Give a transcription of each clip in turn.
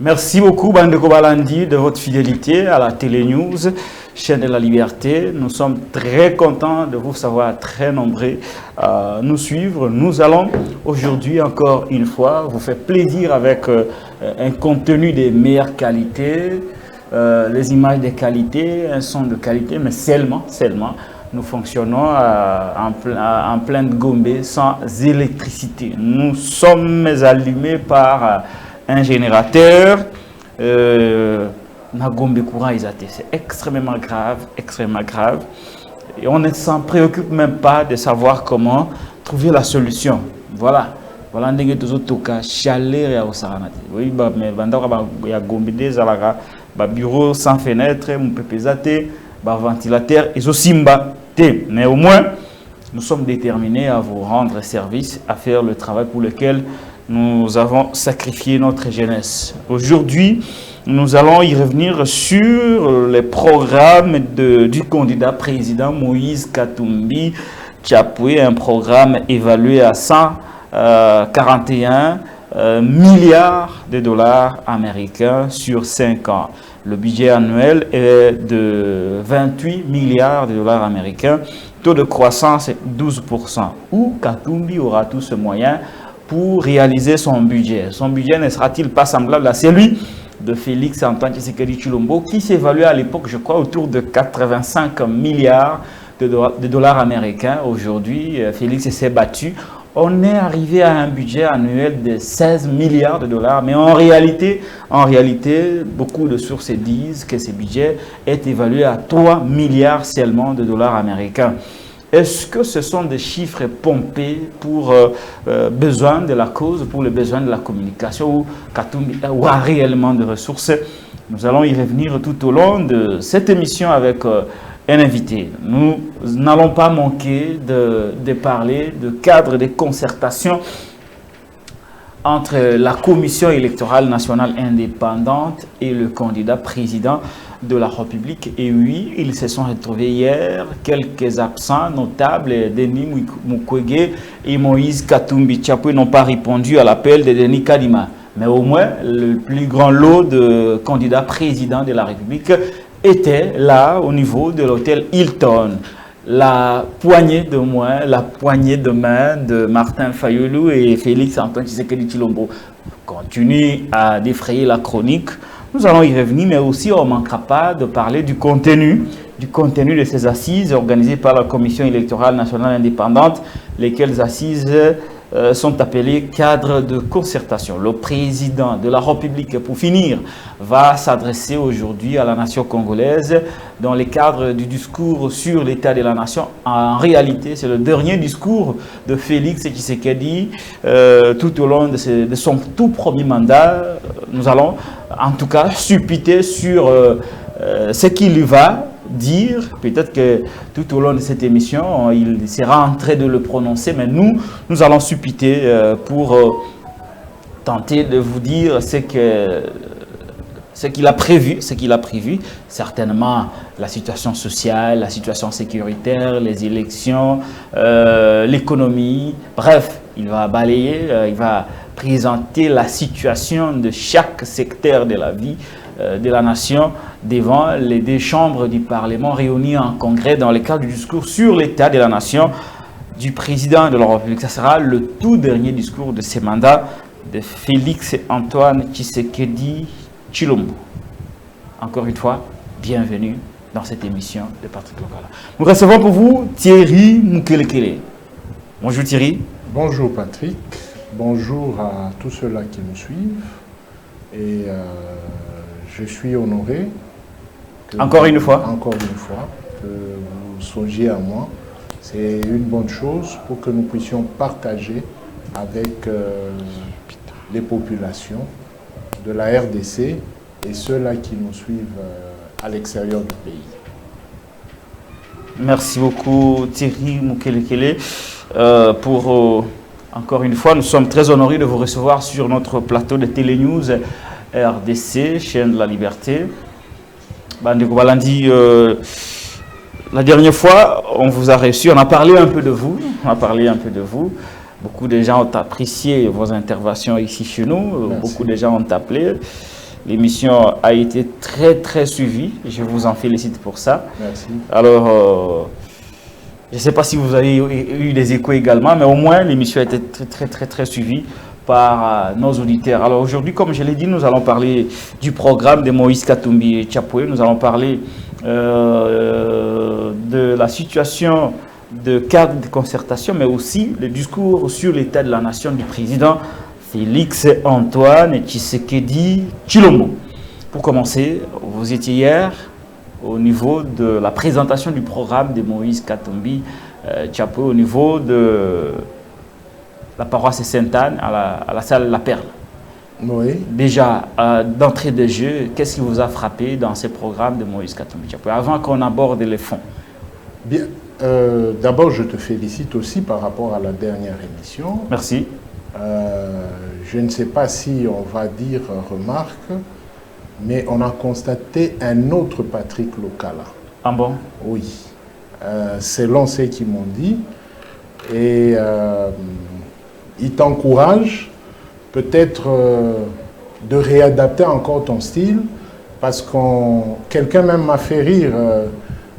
Merci beaucoup, Bandeko Balandi, de votre fidélité à la Télé News, chaîne de la liberté. Nous sommes très contents de vous savoir très nombreux à nous suivre. Nous allons aujourd'hui, encore une fois, vous faire plaisir avec un contenu de meilleure qualité, les images de qualité, un son de qualité, mais seulement. Nous fonctionnons en pleine Gombe sans électricité. Nous sommes allumés par un générateur. C'est extrêmement grave. Et on ne s'en préoccupe même pas de savoir comment trouver la solution. Voilà. Voilà, on a chaleur oui, mais il y a bureau sans fenêtre, ventilateur et simba. Mais au moins, nous sommes déterminés à vous rendre service, à faire le travail pour lequel nous avons sacrifié notre jeunesse. Aujourd'hui, nous allons y revenir sur les programmes du candidat président Moïse Katumbi Tchapoué, un programme évalué à 141 milliards de dollars américains sur 5 ans. Le budget annuel est de 28 milliards de dollars américains. Taux de croissance est 12%. Où Katumbi aura tout ce moyen pour réaliser son budget? Son budget ne sera-t-il pas semblable à celui de Félix Antoine Tshisekedi Tshilombo qui s'évalue à l'époque, je crois, autour de 85 milliards de dollars américains. Aujourd'hui, Félix s'est battu. On est arrivé à un budget annuel de 16 milliards de dollars, mais en réalité, beaucoup de sources disent que ce budget est évalué à 3 milliards seulement de dollars américains. Est-ce que ce sont des chiffres pompés pour besoin de la cause, pour les besoins de la communication, ou Katumbi a réellement de ressources? Nous allons y revenir tout au long de cette émission avec un invité. Nous n'allons pas manquer de parler de cadre de concertation entre la Commission électorale nationale indépendante et le candidat président de la République. Et oui, ils se sont retrouvés hier, quelques absents notables, Denis Mukwege et Moïse Katumbi Tchapoué n'ont pas répondu à l'appel de Denis Kadima. Mais au moins, le plus grand lot de candidats présidents de la République était là au niveau de l'hôtel Hilton. La poignée de main de Martin Fayulu et Félix Antoine Tshisekedi Tshilombo continue à défrayer la chronique. Nous allons y revenir, mais aussi on ne manquera pas de parler du contenu de ces assises organisées par la Commission électorale nationale indépendante, lesquelles assises sont appelées cadres de concertation. Le président de la République, pour finir, va s'adresser aujourd'hui à la nation congolaise dans le cadre du discours sur l'état de la nation. En réalité, c'est le dernier discours de Félix Tshisekedi tout au long de son tout premier mandat. Nous allons en tout cas suppiter sur ce qu'il va dire. Peut-être que tout au long de cette émission, il sera en train de le prononcer, mais nous allons suppiter pour tenter de vous dire ce qu'il a prévu. Certainement la situation sociale, la situation sécuritaire, les élections, l'économie. Bref, il va balayer, il va présenter la situation de chaque secteur de la vie de la nation devant les deux chambres du Parlement réunies en congrès dans le cadre du discours sur l'état de la nation du président de la République. Ça sera le tout dernier discours de ce mandat de Félix Antoine Tshisekedi Tshilombo. Encore une fois, bienvenue dans cette émission de Patrick Lokala. Nous recevons pour vous Thierry Mukelekele. Bonjour Thierry. Bonjour Patrick. Bonjour à tous ceux-là qui nous suivent. Et je suis honoré. Encore une fois, que vous songiez à moi. C'est une bonne chose pour que nous puissions partager avec les populations de la RDC et ceux-là qui nous suivent à l'extérieur du pays. Merci beaucoup Thierry Mukelekele pour... Encore une fois, nous sommes très honorés de vous recevoir sur notre plateau de Télé News RDC, chaîne de la liberté. Bandeko Balandi, la dernière fois, on vous a reçu, on a parlé un peu de vous. Beaucoup de gens ont apprécié vos interventions ici chez nous. Merci. Beaucoup de gens ont appelé. L'émission a été très suivie. Je vous en félicite pour ça. Merci. Alors, je ne sais pas si vous avez eu des échos également, mais au moins l'émission a été très suivie par nos auditeurs. Alors aujourd'hui, comme je l'ai dit, nous allons parler du programme de Moïse Katumbi Tchapoué. Nous allons parler de la situation de cadre de concertation, mais aussi le discours sur l'état de la nation du président Félix Antoine Tshisekedi Tshilombo. Pour commencer, vous étiez hier au niveau de la présentation du programme de Moïse Katumbi Tchapoué au niveau de la paroisse Sainte-Anne à la salle La Perle. Oui. Déjà, d'entrée de jeu, qu'est-ce qui vous a frappé dans ce programme de Moïse Katumbi Tchapoué, avant qu'on aborde les fonds? Bien, d'abord, je te félicite aussi par rapport à la dernière émission. Merci. Je ne sais pas si on va dire remarque, mais on a constaté un autre Patrick Lokala. Ah bon? Oui. Selon ce qu'ils m'ont dit. Et il t'encourage peut-être de réadapter encore ton style, parce que quelqu'un même m'a fait rire,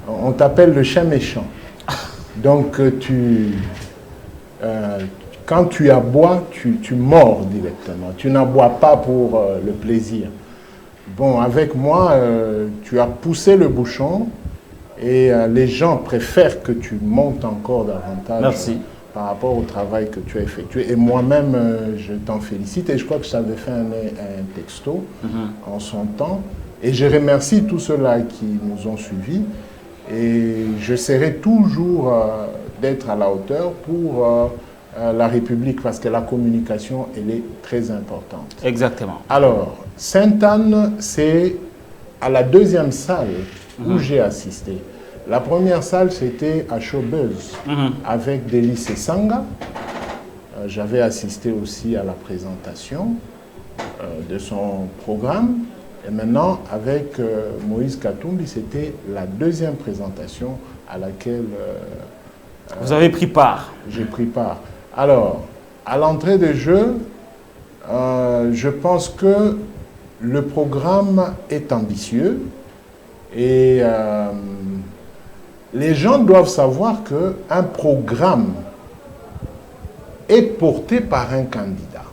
on t'appelle le chien méchant. Donc quand tu aboies, tu mords directement. Tu n'aboies pas pour le plaisir. Bon, avec moi, tu as poussé le bouchon et les gens préfèrent que tu montes encore davantage. Merci. Par rapport au travail que tu as effectué. Et moi-même, je t'en félicite. Et je crois que je t'avais fait un texto en son temps. Et je remercie tous ceux-là qui nous ont suivis. Et j'essaierai toujours d'être à la hauteur pour la République, parce que la communication, elle est très importante. Exactement. Alors, Sainte-Anne, c'est à la deuxième salle où j'ai assisté. La première salle, c'était à Showbuzz, avec Délice Sanga. J'avais assisté aussi à la présentation de son programme. Et maintenant, avec Moïse Katumbi, c'était la deuxième présentation à laquelle vous avez pris part. J'ai pris part. Alors, à l'entrée de jeu, je pense que le programme est ambitieux et les gens doivent savoir qu'un programme est porté par un candidat,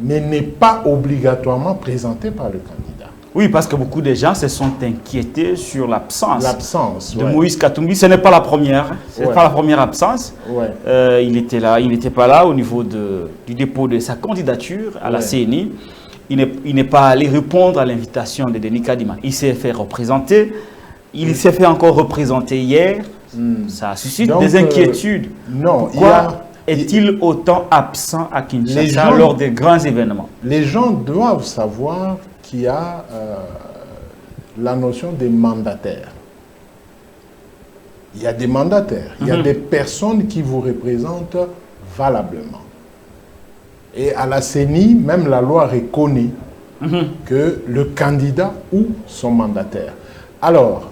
mais n'est pas obligatoirement présenté par le candidat. Oui, parce que beaucoup de gens se sont inquiétés sur l'absence de Moïse Katumbi. Ce n'est pas la première, c'est pas la première absence. Il était là, il n'était pas là au niveau du dépôt de sa candidature à la CNI. Il n'est pas allé répondre à l'invitation de Denis Kadima. Il s'est fait représenter. Il s'est fait encore représenter hier. Ça suscite des inquiétudes. Non, pourquoi est-il autant absent à Kinshasa lors des grands événements? Les gens doivent savoir qu'il y a la notion des mandataires. Il y a des mandataires. Il y a des personnes qui vous représentent valablement. Et à la CENI, même la loi reconnaît que le candidat ou son mandataire. Alors,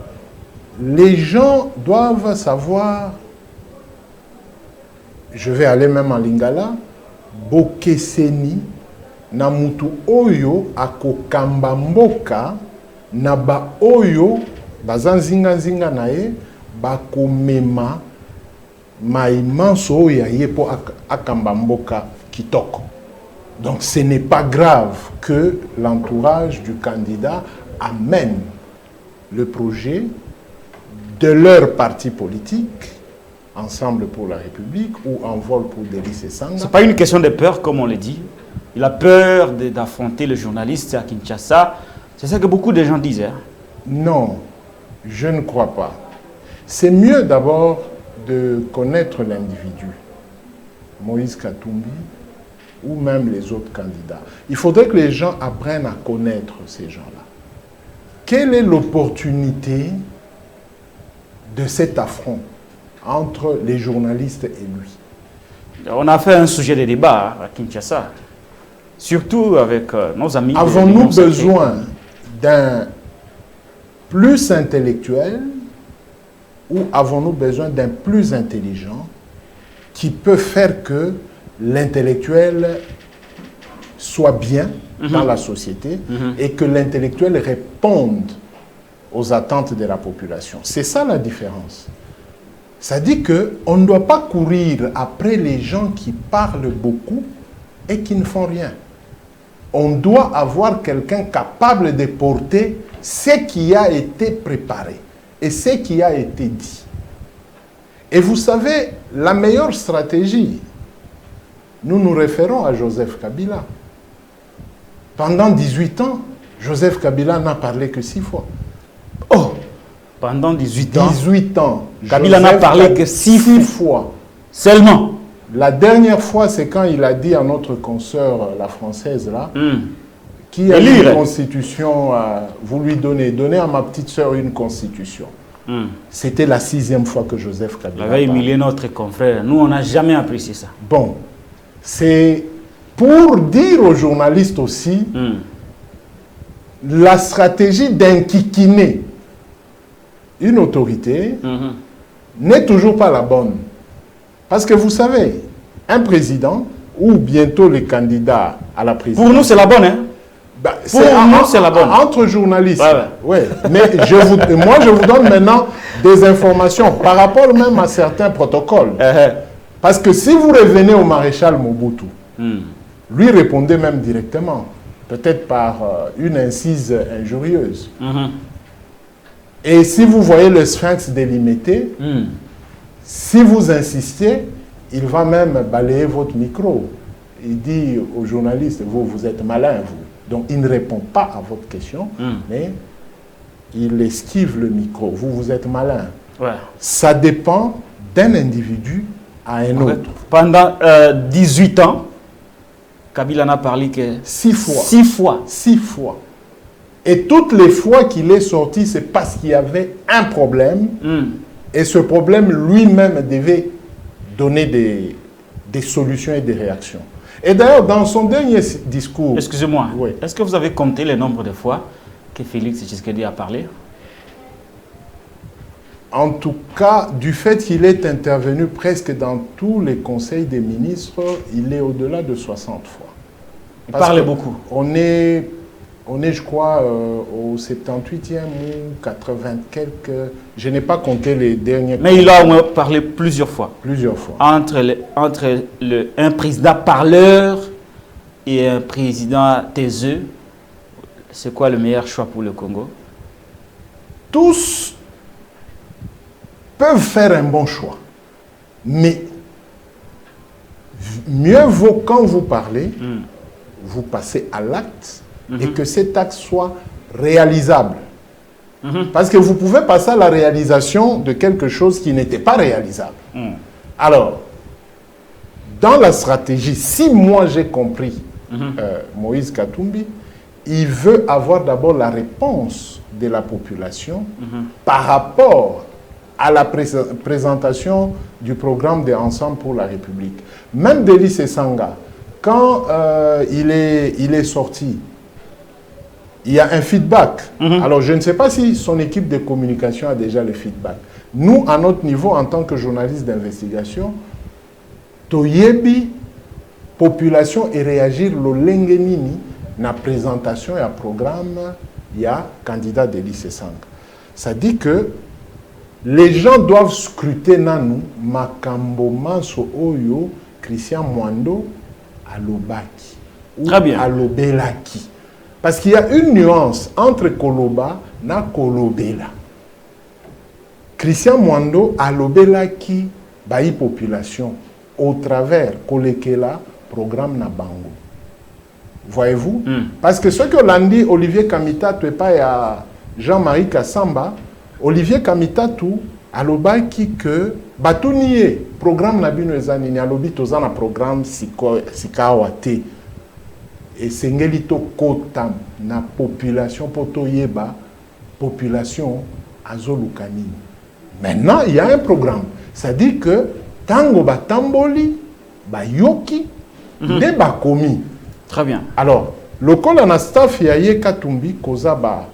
les gens doivent savoir, je vais aller même en Lingala, Bokeseni, Namutu Oyo, Akokamba Mboka, Naba Oyo, Bazanzinga Zinga Nae, Bakomema, Maimanso Oya Yepo Akamba Mboka Kitoko. Donc ce n'est pas grave que l'entourage du candidat amène le projet de leur parti politique, Ensemble pour la République ou Envol pour Délice Sanga. Ce n'est pas une question de peur, comme on le dit. Il a peur d'affronter le journaliste à Kinshasa. C'est ça que beaucoup de gens disent. Hein? Non, je ne crois pas. C'est mieux d'abord de connaître l'individu, Moïse Katumbi, ou même les autres candidats. Il faudrait que les gens apprennent à connaître ces gens-là. Quelle est l'opportunité de cet affront entre les journalistes et lui? On a fait un sujet de débat à Kinshasa, surtout avec nos amis. Avons-nous besoin d'un plus intellectuel ou avons-nous besoin d'un plus intelligent qui peut faire que l'intellectuel soit bien dans la société et que l'intellectuel réponde aux attentes de la population. C'est ça la différence. Ça dit qu'on ne doit pas courir après les gens qui parlent beaucoup et qui ne font rien. On doit avoir quelqu'un capable de porter ce qui a été préparé et ce qui a été dit. Et vous savez, la meilleure stratégie, nous nous référons à Joseph Kabila. Pendant 18 ans, Joseph Kabila n'a parlé que 6 fois. Oh! Pendant 18 ans, 18 ans. Kabila n'a parlé que 6 fois. Seulement. La dernière fois, c'est quand il a dit à notre consoeur, la française, là, qui a une constitution, vous lui donnez à ma petite sœur une constitution. C'était la 6e fois que Joseph Kabila avait humilié notre confrère. Nous, on n'a jamais apprécié ça. Bon, c'est pour dire aux journalistes aussi la stratégie d'inquiquiner une autorité n'est toujours pas la bonne. Parce que vous savez, un président ou bientôt les candidats à la présidence... Pour nous, c'est la bonne, hein? Bah, pour nous, c'est la bonne. Entre journalistes. Ouais. Mais moi, je vous donne maintenant des informations par rapport même à certains protocoles. Parce que si vous revenez au maréchal Mobutu, lui répondait même directement, peut-être par une incise injurieuse. Et si vous voyez le sphinx délimité, si vous insistez, il va même balayer votre micro. Il dit aux journalistes, vous êtes malin, vous. Donc, il ne répond pas à votre question, mais il esquive le micro. Vous êtes malin. Ouais. Ça dépend d'un individu à un autre. Pendant 18 ans, Kabila n'a parlé que 6 fois. 6 fois. 6 fois. Et toutes les fois qu'il est sorti, c'est parce qu'il y avait un problème. Et ce problème, lui-même, devait donner des solutions et des réactions. Et d'ailleurs, dans son dernier discours... Excusez-moi, oui. Est-ce que vous avez compté le nombre de fois que Félix Tshisekedi a parlé? En tout cas, du fait qu'il est intervenu presque dans tous les conseils des ministres, il est au-delà de 60 fois. Il parle beaucoup. On est, je crois, au 78e ou 80 quelques... Je n'ai pas compté les derniers... Mais il a au moins parlé plusieurs fois. Plusieurs fois. Entre un président parleur et un président taiseux, c'est quoi le meilleur choix pour le Congo? Tous peuvent faire un bon choix. Mais mieux vaut quand vous parlez, vous passez à l'acte et que cet acte soit réalisable. Parce que vous pouvez passer à la réalisation de quelque chose qui n'était pas réalisable. Alors, dans la stratégie, si moi j'ai compris Moïse Katumbi, il veut avoir d'abord la réponse de la population par rapport à la présentation du programme de Ensemble pour la République. Même Delis Sanga, quand il est sorti, il y a un feedback. Alors, je ne sais pas si son équipe de communication a déjà le feedback. Nous, à notre niveau, en tant que journalistes d'investigation, toyebi population et réagir le lengenini na présentation et à programme, il y a candidat Delis Sanga. Ça dit que les gens doivent scruter nanou makambo manso oyo Christian Mwando alobaki ou alobelaki. Parce qu'il y a une nuance entre Koloba na Kolobela. Christian Mwando alobelaki bayi population au travers Kolekela programme na bango. Voyez-vous? Parce que ce que l'on dit Olivier Kamitatou et pas à Jean-Marie Kassamba, Olivier Kamitatou alobaki que batuniye programme na bino ezanini alobi tozana programme sikawate. Et Sengelito Kotam, na population, poto yeba, population azolukanini. Maintenant, il y a un programme. Ça dit que tango batamboli, bayoki, de bakomi. Très bien. Alors, le col en staff yaye Katumbi, koza ba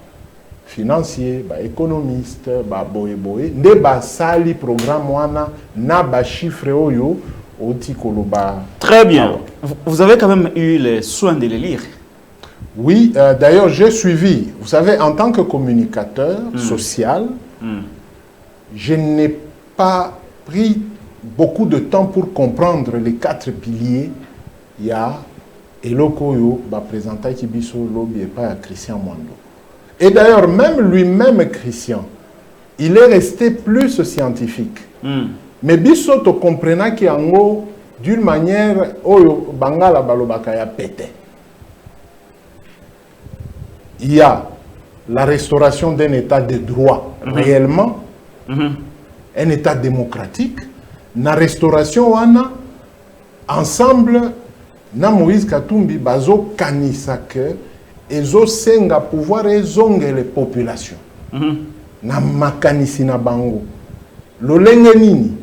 financier, ba économiste, ba boye, nde ba sali programme wana, na ba chiffre oyo, Oti Koloba. Très bien. Vous avez quand même eu le soin de les lire. Oui, d'ailleurs, j'ai suivi. Vous savez, en tant que communicateur social, je n'ai pas pris beaucoup de temps pour comprendre les 4 piliers. Il y a Elokoyo, présentant Kibiso Lobby et pas Christian Mwando. Et d'ailleurs, même lui-même, Christian, il est resté plus scientifique. Mais Biso te comprenant qu'il y a d'une manière, Oyo Bangala Balobaka ya pété. Il y a la restauration d'un état de droit réellement, un état démocratique, la restauration wana ensemble na Moïse Katumbi bazo kanisa que ezo senga pouvoir ezonge les populations na makanisi na bango lolenge nini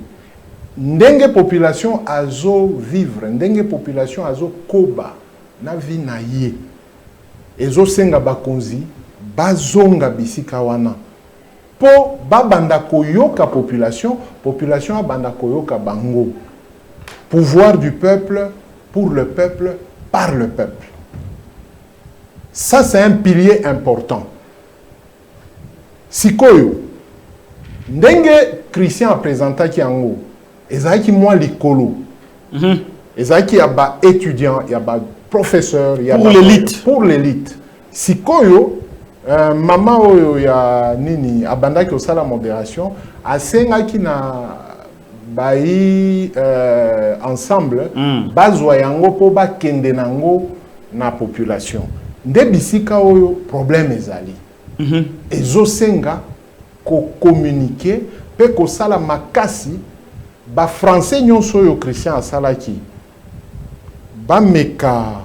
ndenge population azo vivre ndenge population azo koba na vie na ye ezo senga bakonzi bazonga bisika wana po babanda koyoka population abanda koyoka bango pouvoir du peuple pour le peuple par le peuple. Ça c'est un pilier important. Sikoyo ndenge Christian a présenté ki yango ezaki moi likolo ezaki ya ba étudiant ya ba professeur ya pour l'élite sikoyo mama oyo ya nini abandaki osala modération asengaki na bai ensemble bazwa yango po bakende nango na population nde bisika oyo problème ezali ezosenga ko communiquer pe ko sala makasi ba français nyonso oyo Christian asalaki ba meka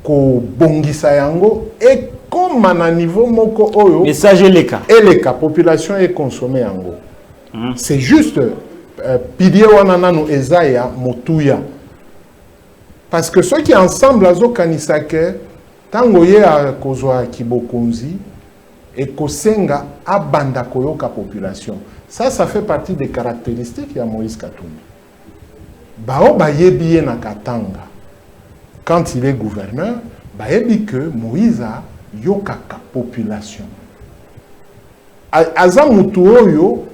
ko bongisa yango et comme à niveau moko oyo message eleka population est consommée yango c'est juste pilier wana nanu ezaya motuya parce que ceux qui ensemble azo kanisa ke tango ye a kozwa kibokonzi et kosenga abanda koyoka population ça fait partie des caractéristiques ya Moïse Katumbi bao bayebi ye na Katanga quand il est gouverneur bayebi que Moïse a yokaka population aza mutu oyo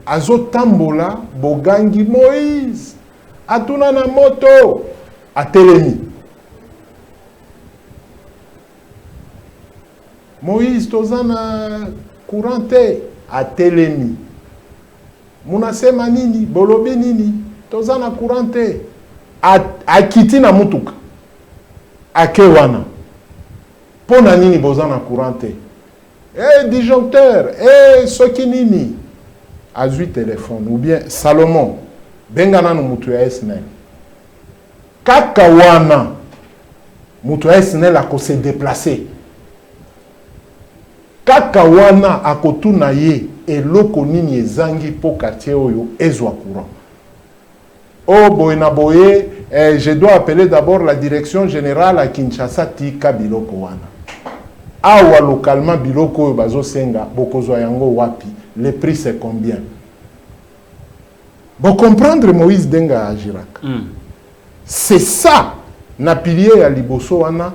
azotambola bogangi Moïse atuna na moto atelemi Moïse tozana courante atelemi munasema nini bolobi nini tozana courante akiti na mutuka akewana pona nini bozana courante disjoncteur soki nini azui téléphone ou bien Salomon bengana no mutu ya SNEL kaka wana mutu ya SNEL ako se déplacer kaka wana akotuna ye eloko nini ezangi po quartier oyo ezwa courant boye na boye je dois appeler d'abord la direction générale à Kinshasa tika biloko wana awa localement biloko oyo bazosenga bokozwa yango wapi le prix c'est combien bon comprendre Moïse Denga Agirak c'est ça na pilier ya liboso wana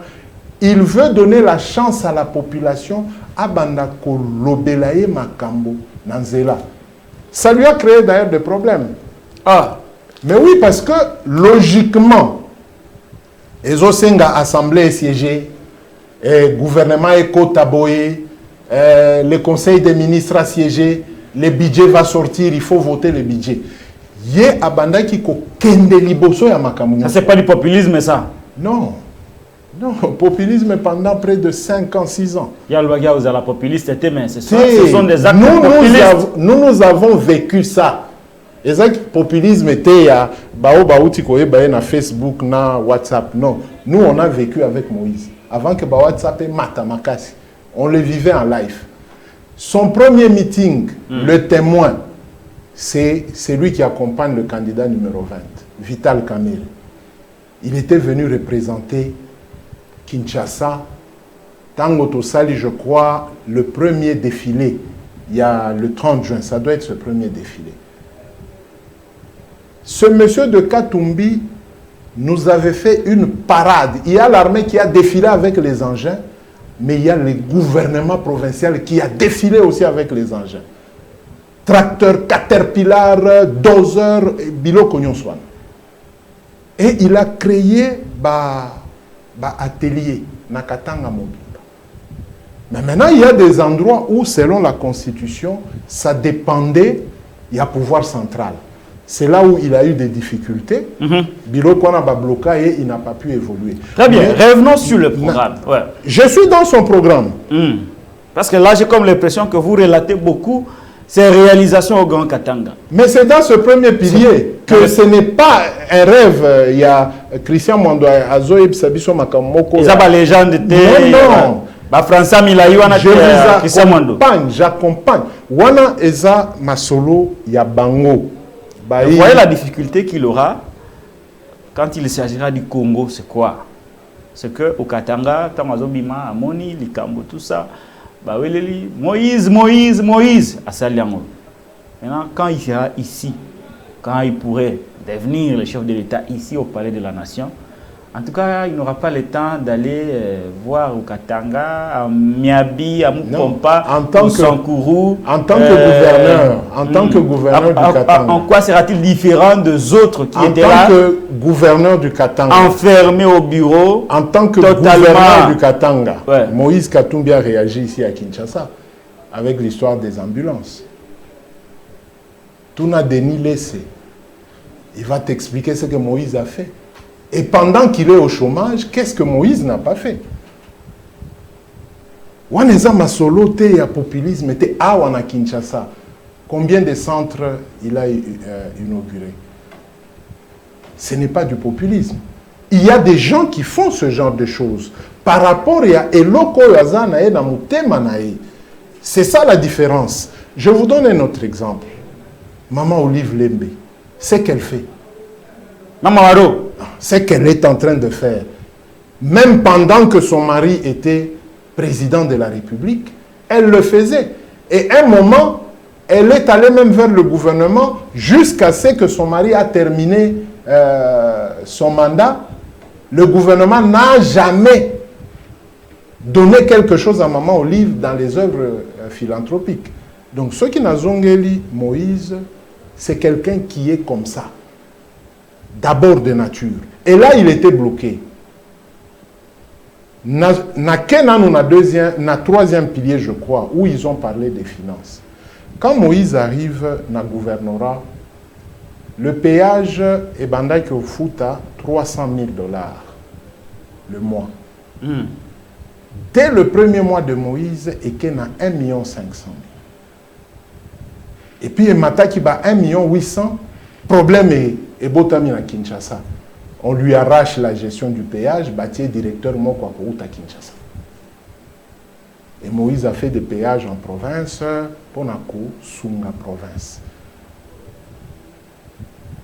il veut donner la chance à la population abanda ko lobelaye makambo nanzela ça lui a créé d'ailleurs des problèmes mais oui parce que logiquement ezosenga assemblée siégée gouvernement éco-taboyé, le conseil des ministres a siégé, le budget va sortir, il faut voter le budget. Yé abanda ki ko kende liboso ya makamu. Ça c'est pas du populisme ça? Non. Non, populisme pendant près de 5 ans, 6 ans. Il y a le bagage où la populiste était, mais ce sont des actes populistes. Nous avons vécu ça. Exact, populisme était ya bao baouti koye bae na Facebook, na WhatsApp. Non, nous on a vécu avec Moïse. Avant que WhatsApp et Mata Makasi, on le vivait en live. Son premier meeting, le témoin, c'est celui qui accompagne le candidat numéro 20, Vital Kamerhe. Il était venu représenter Kinshasa. Tango Tosali, je crois, le premier défilé, il y a le 30 juin, ça doit être ce premier défilé. Ce monsieur de Katumbi nous avait fait une parade. Il y a l'armée qui a défilé avec les engins, mais il y a le gouvernement provincial qui a défilé aussi avec les engins. Tracteur, caterpillar, dozer, biloko nyonso. Et il a créé un atelier na Katanga Mobimba. Mais maintenant, il y a des endroits où, selon la Constitution, ça dépendait, il y a pouvoir central. C'est là où il a eu des difficultés. Biloko a bloqué et il n'a pas pu évoluer. Très bien, revenons sur le programme. Ouais. Je suis dans son programme. Parce que là, j'ai comme l'impression que vous relatez beaucoup ces réalisations au Grand Katanga. Mais c'est dans ce premier pilier que ce n'est pas un rêve. Il y a Christian Mwando Azoïb Sabiso Makamoko. Ils ont la légende de... Non. François Milaïwana, je vous accompagne, j'accompagne. Wana Eza Masolo Yabango. Vous voyez la difficulté qu'il aura quand il s'agira du Congo, c'est quoi? C'est qu'au Katanga, Tamazobima, Amoni, Likambo, tout ça, Moïse, à Saliango. Maintenant, quand il sera ici, quand il pourrait devenir le chef de l'État ici au Palais de la Nation, en tout cas, il n'aura pas le temps d'aller voir au Katanga, à Miabi, à Mupompa, au Sankourou. En tant que gouverneur, du Katanga. En quoi sera-t-il différent des autres qui étaient là? En tant que gouverneur du Katanga. Enfermé au bureau. En tant que gouverneur du Katanga. Ouais. Moïse Katumbi a réagi ici à Kinshasa avec l'histoire des ambulances. Touna Denis laissé. Il va t'expliquer ce que Moïse a fait. Et pendant qu'il est au chômage, qu'est-ce que Moïse n'a pas fait? Waneza Masolo te ya populisme te awana Kinshasa. Combien de centres il a inauguré? Ce n'est pas du populisme. Il y a des gens qui font ce genre de choses. Par rapport à Eloko Yazana et Namutema nae. C'est ça la différence. Je vous donne un autre exemple. Maman Olive Lembe. C'est qu'elle fait. Maman Waro. C'est qu'elle est en train de faire. Même pendant que son mari était président de la République, elle le faisait. Et à un moment, elle est allée même vers le gouvernement jusqu'à ce que son mari a terminé son mandat. Le gouvernement n'a jamais donné quelque chose à Maman Olive dans les œuvres philanthropiques. Donc, ceux qui n'ont Zongeli, Moïse, c'est quelqu'un qui est comme ça. D'abord de nature. Et là, il était bloqué. Na troisième pilier, je crois, où ils ont parlé des finances. Quand Moïse arrive dans le gouvernorat, le péage est bandaki au Fouta 300 000 $ le mois. Dès le premier mois de Moïse, il y a 1 500 000. Et puis, il y a 1 800 000. Problème est Botami à Kinshasa. On lui arrache la gestion du péage, bâti directeur Moko à Kinshasa. Et Moïse a fait des péages en province, Ponako, Sunga province.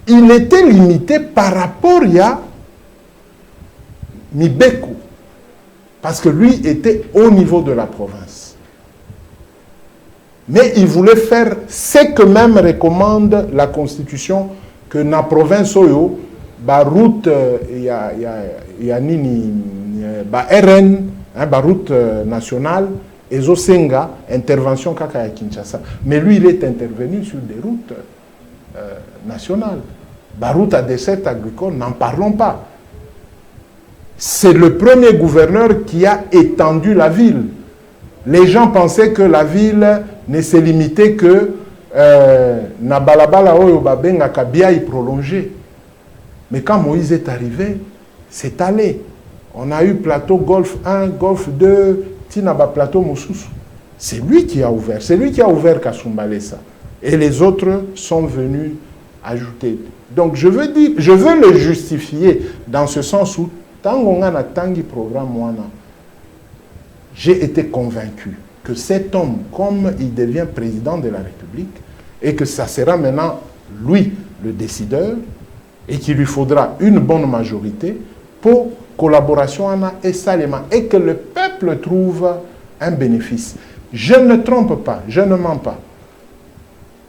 Il était limité par rapport à Mibeko, parce que lui était au niveau de la province. Mais il voulait faire ce que même recommande la Constitution, que dans la province, la route, il y a RN, la route nationale, et Zosenga, intervention kaka à Kinshasa. Mais lui, il est intervenu sur des routes nationales. La route à dessert agricole, n'en parlons pas. C'est le premier gouverneur qui a étendu la ville. Les gens pensaient que la ville ne se limitait que na balabala oyo babenga kabia y prolongé. Mais quand Moïse est arrivé, c'est allé. On a eu plateau Golfe 1, Golfe 2, Tinaba plateau Moussousou. C'est lui qui a ouvert. C'est lui qui a ouvert Kasumbalesa. Et les autres sont venus ajouter. Donc je veux le justifier dans ce sens où Tangi programme j'ai été convaincu que cet homme, comme il devient président de la République, et que ça sera maintenant lui le décideur, et qu'il lui faudra une bonne majorité pour collaboration et salement, et que le peuple trouve un bénéfice. Je ne trompe pas, je ne mens pas.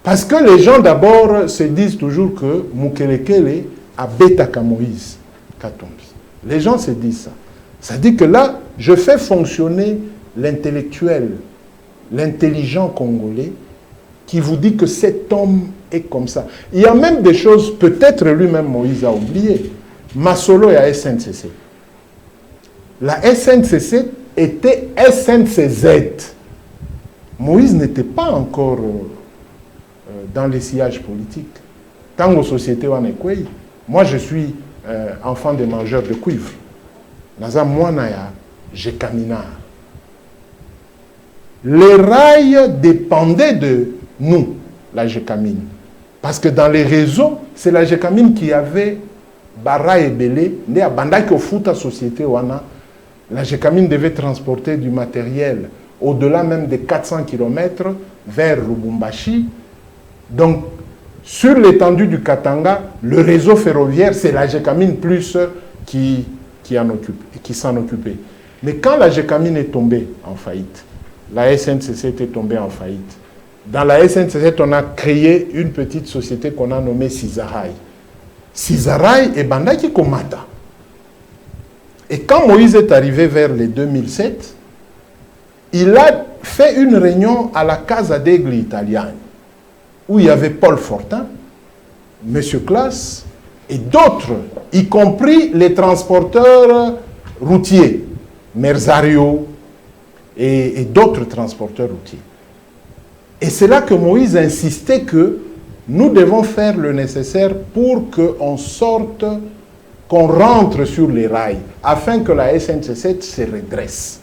Parce que les gens d'abord se disent toujours que Mukelekele a Betaka Moïse Katumbi. Les gens se disent ça. Ça dit que là, je fais fonctionner l'intellectuel, l'intelligent congolais qui vous dit que cet homme est comme ça. Il y a même des choses, peut-être lui-même Moïse a oublié. Masolo et à SNCC. La SNCC était SNCZ. Moïse n'était pas encore dans les sillages politiques. Tant aux sociétés on est quoi, moi je suis enfant des mangeurs de cuivre. Naza Mwanaya, j'ai Kamina. Les rails dépendaient de nous, la Gécamine. Parce que dans les réseaux, c'est la Gécamine qui avait Bara et Belé, né à Bandaki au Fouta Société Wana. La Gécamine devait transporter du matériel au-delà même des 400 km vers Lubumbashi. Donc, sur l'étendue du Katanga, le réseau ferroviaire, c'est la Gécamine plus qui s'en occupait. Mais quand la Gécamine est tombée en faillite, la SNCC était tombée en faillite. Dans la SNCC, on a créé une petite société qu'on a nommée Sizarai. Sizarai et Bandaki Komata. Et quand Moïse est arrivé vers les 2007, il a fait une réunion à la Casa degli Italiani, où il y avait Paul Fortin, M. Claes et d'autres, y compris les transporteurs routiers, Merzario et d'autres transporteurs routiers. Et c'est là que Moïse insistait que nous devons faire le nécessaire pour qu'on sorte, qu'on rentre sur les rails, afin que la SNCC se redresse.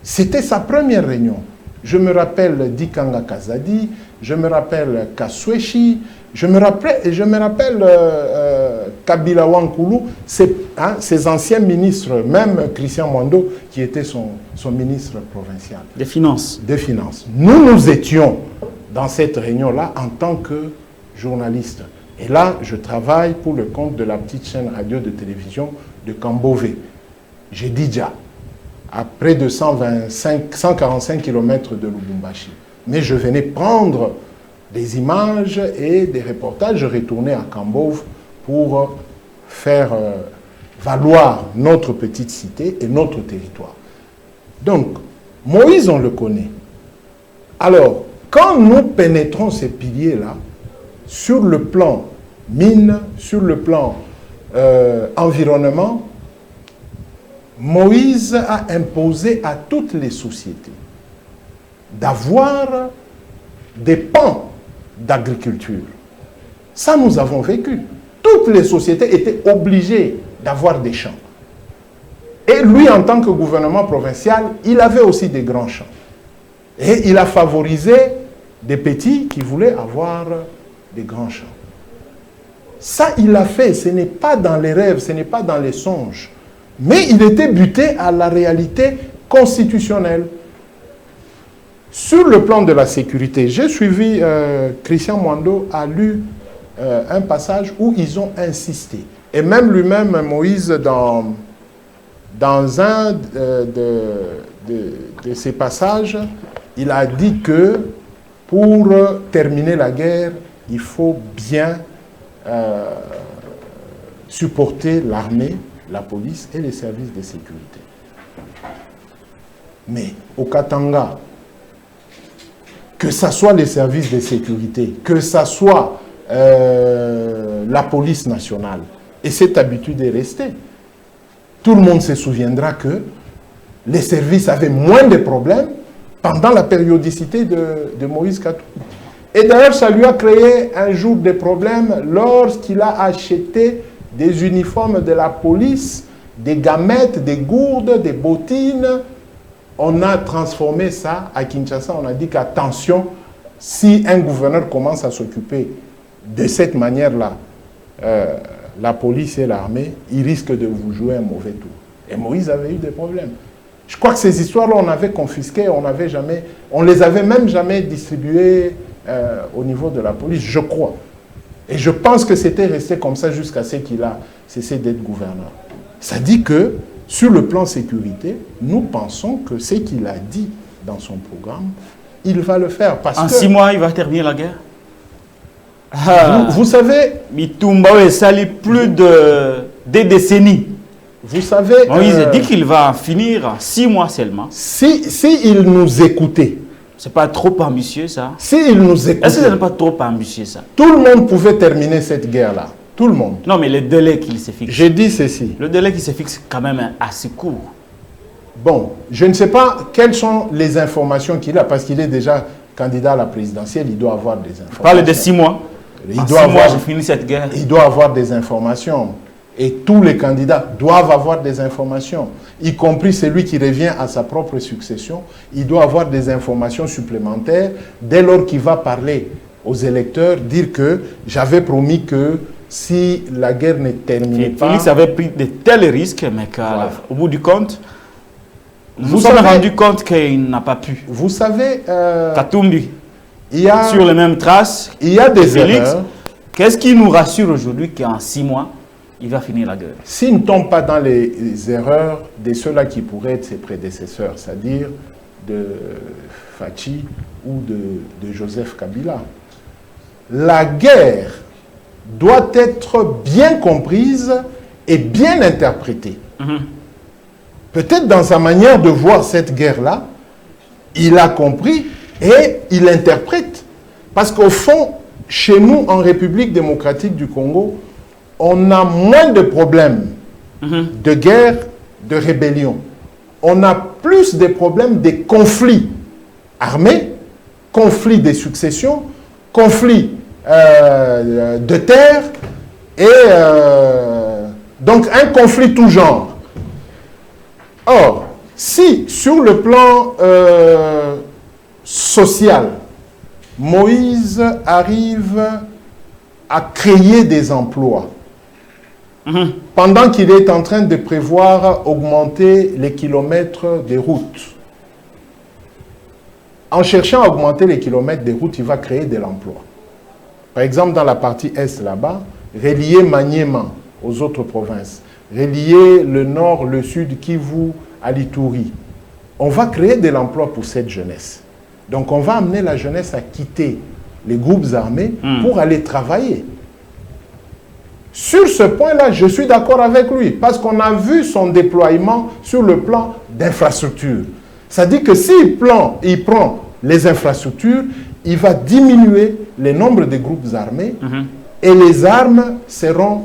C'était sa première réunion. Je me rappelle Dikanga Kazadi, je me rappelle Kasweshi, je me rappelle Kabila Wankoulou, ses anciens ministres, même Christian Mwando, qui était son ministre provincial. Des Finances. Des Finances. Nous étions dans cette réunion-là en tant que journalistes. Et là, je travaille pour le compte de la petite chaîne radio de télévision de Kambové. J'ai dit déjà, à près de 145 km de Lubumbashi. Mais je venais prendre des images et des reportages. Je retournais à Kambove pour faire valoir notre petite cité et notre territoire. Donc, Moïse, on le connaît. Alors, quand nous pénétrons ces piliers-là, sur le plan mine, sur le plan environnement, Moïse a imposé à toutes les sociétés d'avoir des pans d'agriculture. Ça, nous avons vécu. Toutes les sociétés étaient obligées d'avoir des champs. Et lui, en tant que gouvernement provincial, il avait aussi des grands champs. Et il a favorisé des petits qui voulaient avoir des grands champs. Ça, il l'a fait. Ce n'est pas dans les rêves, ce n'est pas dans les songes. Mais il était buté à la réalité constitutionnelle. Sur le plan de la sécurité, j'ai suivi, Christian Mwando a lu un passage où ils ont insisté. Et même lui-même, Moïse, dans un de ces passages, il a dit que pour terminer la guerre, il faut bien supporter l'armée, la police et les services de sécurité. Mais au Katanga, que ce soit les services de sécurité, que ce soit la police nationale, et cette habitude est restée. Tout le monde se souviendra que les services avaient moins de problèmes pendant la périodicité de Moïse Katumbi. Et d'ailleurs, ça lui a créé un jour des problèmes lorsqu'il a acheté des uniformes de la police, des gamètes, des gourdes, des bottines. On a transformé ça à Kinshasa. On a dit qu'attention, si un gouverneur commence à s'occuper de cette manière-là, la police et l'armée, il risque de vous jouer un mauvais tour. Et Moïse avait eu des problèmes. Je crois que ces histoires-là, on avait confisquées, on les avait même jamais distribuées au niveau de la police, je crois. Et je pense que c'était resté comme ça jusqu'à ce qu'il a cessé d'être gouverneur. Ça dit que, sur le plan sécurité, nous pensons que ce qu'il a dit dans son programme il va le faire. Parce en que 6 mois, il va terminer la guerre. vous savez... Mitumba sali plus de 2 décennies. Vous savez... Moïse dit qu'il va finir en 6 mois seulement. Si il nous écoutait... C'est pas trop ambitieux, ça? Si il nous écoutait... Est-ce que ce n'est pas trop ambitieux, ça? Tout le monde pouvait terminer cette guerre-là. Tout le monde. Non, mais le délai qu'il se fixe. J'ai dit ceci. Le délai qui se fixe quand même assez court. Bon, je ne sais pas quelles sont les informations qu'il a, parce qu'il est déjà candidat à la présidentielle, il doit avoir des informations. Parle de 6 mois. Il En doit 6 mois, avoir, j'ai fini cette guerre. il doit avoir des informations. Et tous les candidats doivent avoir des informations, y compris celui qui revient à sa propre succession. Il doit avoir des informations supplémentaires dès lors qu'il va parler aux électeurs, dire que j'avais promis que si la guerre ne terminait pas... Félix avait pris de tels risques, mais qu'au bout du compte, nous nous savez- sommes rendus compte qu'il n'a pas pu. Vous savez, Katumbi, il y a sur les mêmes traces, des Félix, erreurs. qu'est-ce qui nous rassure aujourd'hui qu'en 6 mois, il va finir la guerre? S'il ne tombe pas dans les erreurs de ceux-là qui pourraient être ses prédécesseurs, c'est-à-dire de Fachi ou de Joseph Kabila, la guerre doit être bien comprise et bien interprétée. Peut-être dans sa manière de voir cette guerre-là, il a compris et il interprète. Parce qu'au fond, chez nous, en République démocratique du Congo, on a moins de problèmes de guerre, de rébellion. On a plus de problèmes de conflits armés, conflits de succession, conflits de terre, et donc un conflit tout genre. Or, si sur le plan social, Moïse arrive à créer des emplois, pendant qu'il est en train de prévoir augmenter les kilomètres des routes. En cherchant à augmenter les kilomètres des routes, il va créer de l'emploi. Par exemple, dans la partie Est là-bas, relier Maniema aux autres provinces, relier le Nord, le Sud, Kivu à l'Ituri. On va créer de l'emploi pour cette jeunesse. Donc on va amener la jeunesse à quitter les groupes armés pour aller travailler. Sur ce point-là, je suis d'accord avec lui, parce qu'on a vu son déploiement sur le plan d'infrastructure. Ça dit que s'il prend les infrastructures, il va diminuer le nombre de groupes armés et les armes seront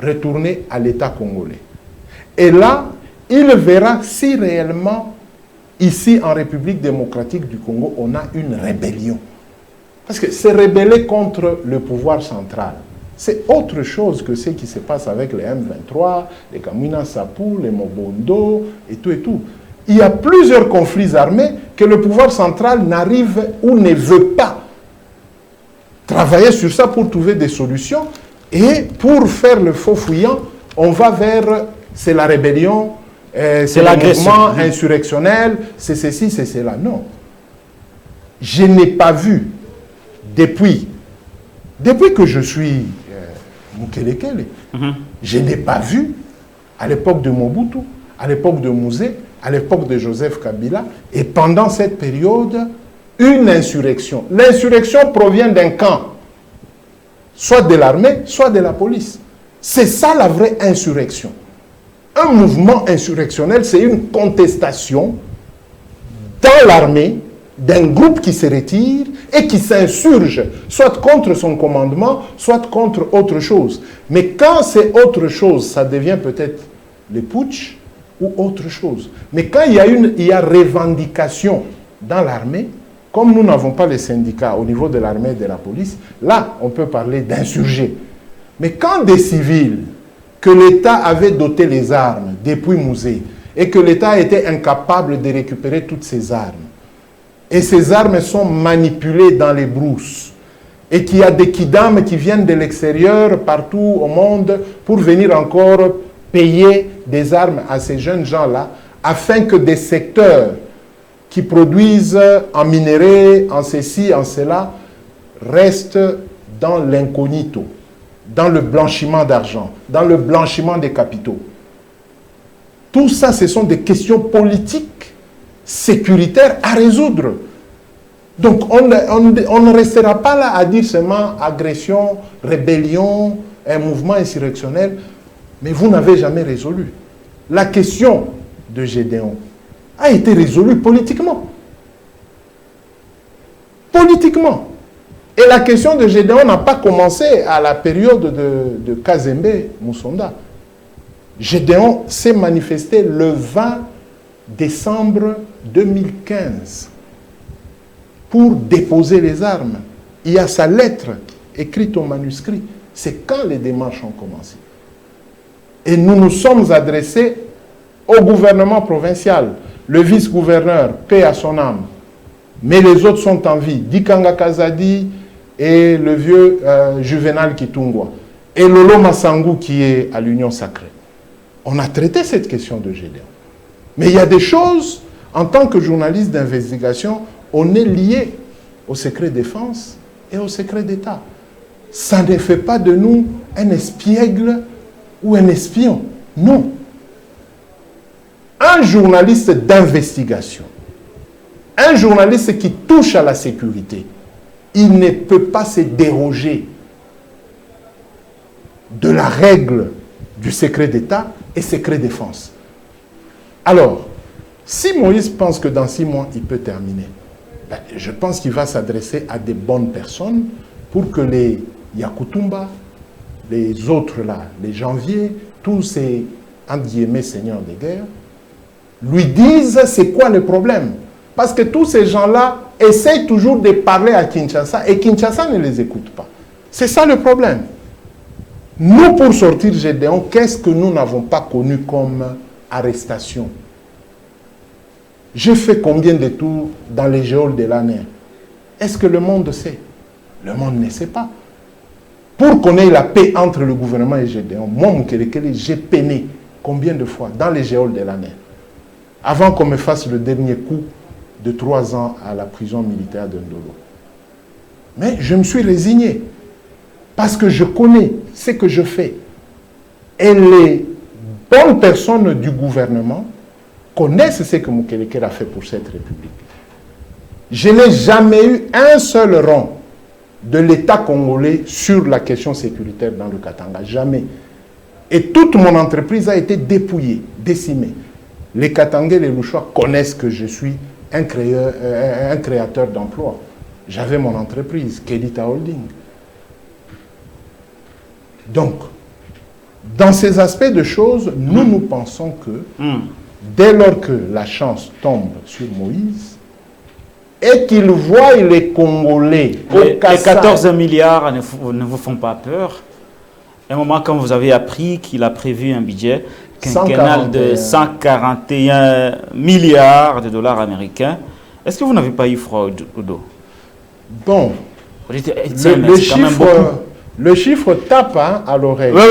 retournées à l'État congolais. Et là, il verra si réellement, ici en République démocratique du Congo, on a une rébellion. Parce que c'est rebeller contre le pouvoir central. C'est autre chose que ce qui se passe avec les M23, les Kamina Sapou, les Mobondo et tout et tout. Il y a plusieurs conflits armés que le pouvoir central n'arrive ou ne veut pas travailler sur ça pour trouver des solutions. Et pour faire le faux fouillant, on va vers, c'est la rébellion, c'est le mouvement insurrectionnel, c'est ceci, c'est cela. Non. Je n'ai pas vu, depuis que je suis Mukelekele, je n'ai pas vu, à l'époque de Mobutu, à l'époque de Mouzé, à l'époque de Joseph Kabila, et pendant cette période, une insurrection. L'insurrection provient d'un camp, soit de l'armée, soit de la police. C'est ça la vraie insurrection. Un mouvement insurrectionnel, c'est une contestation dans l'armée d'un groupe qui se retire et qui s'insurge, soit contre son commandement, soit contre autre chose. Mais quand c'est autre chose, ça devient peut-être le putsch ou autre chose. Mais quand il y a revendication dans l'armée, comme nous n'avons pas les syndicats au niveau de l'armée et de la police, là, on peut parler d'insurgés. Mais quand des civils, que l'État avait doté les armes depuis Mouzé, et que l'État était incapable de récupérer toutes ces armes, et ces armes sont manipulées dans les brousses, et qu'il y a des kidams qui viennent de l'extérieur, partout au monde, pour venir encore payer des armes à ces jeunes gens-là, afin que des secteurs qui produisent en minerai, en ceci, en cela, restent dans l'incognito, dans le blanchiment d'argent, dans le blanchiment des capitaux. Tout ça, ce sont des questions politiques, sécuritaires à résoudre. Donc on ne restera pas là à dire seulement agression, rébellion, un mouvement insurrectionnel, mais vous n'avez jamais résolu. La question de Gédéon a été résolue politiquement. Politiquement. Et la question de Gédéon n'a pas commencé à la période de Kazembe Moussonda. Gédéon s'est manifesté le 20 décembre 2015 pour déposer les armes. Il y a sa lettre écrite au manuscrit. C'est quand les démarches ont commencé. Et nous nous sommes adressés au gouvernement provincial, le vice-gouverneur, paix à son âme, mais les autres sont en vie, Dikanga Kazadi et le vieux Juvenal Kitungwa, et Lolo Massangou qui est à l'Union Sacrée. On a traité cette question de Gédéon. Mais il y a des choses, en tant que journaliste d'investigation, on est lié au secret défense et au secret d'État. Ça ne fait pas de nous un espiègle ou un espion. Non. Un journaliste d'investigation, un journaliste qui touche à la sécurité, il ne peut pas se déroger de la règle du secret d'État et secret défense. Alors, si Moïse pense que dans 6 mois, il peut terminer, ben, je pense qu'il va s'adresser à des bonnes personnes pour que les Yakutumba, les autres là, les Janvier, tous ces, entre guillemets, seigneurs de guerre, lui disent c'est quoi le problème. Parce que tous ces gens-là essayent toujours de parler à Kinshasa et Kinshasa ne les écoute pas. C'est ça le problème. Nous, pour sortir Gédéon, qu'est-ce que nous n'avons pas connu comme arrestation? J'ai fait combien de tours dans les géoles de l'année? Est-ce que le monde sait? Le monde ne sait pas. Pour qu'on ait la paix entre le gouvernement et Gédéon, moi, Mukelekele, j'ai peiné combien de fois dans les géoles de l'année avant qu'on me fasse le dernier coup de 3 ans à la prison militaire de Ndolo. Mais je me suis résigné parce que je connais ce que je fais. Et les bonnes personnes du gouvernement connaissent ce que Mukelekele a fait pour cette République. Je n'ai jamais eu un seul rond de l'État congolais sur la question sécuritaire dans le Katanga. Jamais. Et toute mon entreprise a été dépouillée, décimée. Les Katangais et les Louchois connaissent que je suis un créateur d'emplois. J'avais mon entreprise, Kedita Holding. Donc, dans ces aspects de choses, nous pensons que dès lors que la chance tombe sur Moïse, et qu'il voit les Congolais les 14 milliards ne vous font pas peur. À un moment, quand vous avez appris qu'il a prévu un budget quinquennal de 141 milliards de dollars américains, est-ce que vous n'avez pas eu froid au dos? Bon, le chiffre tape à l'oreille. Oui.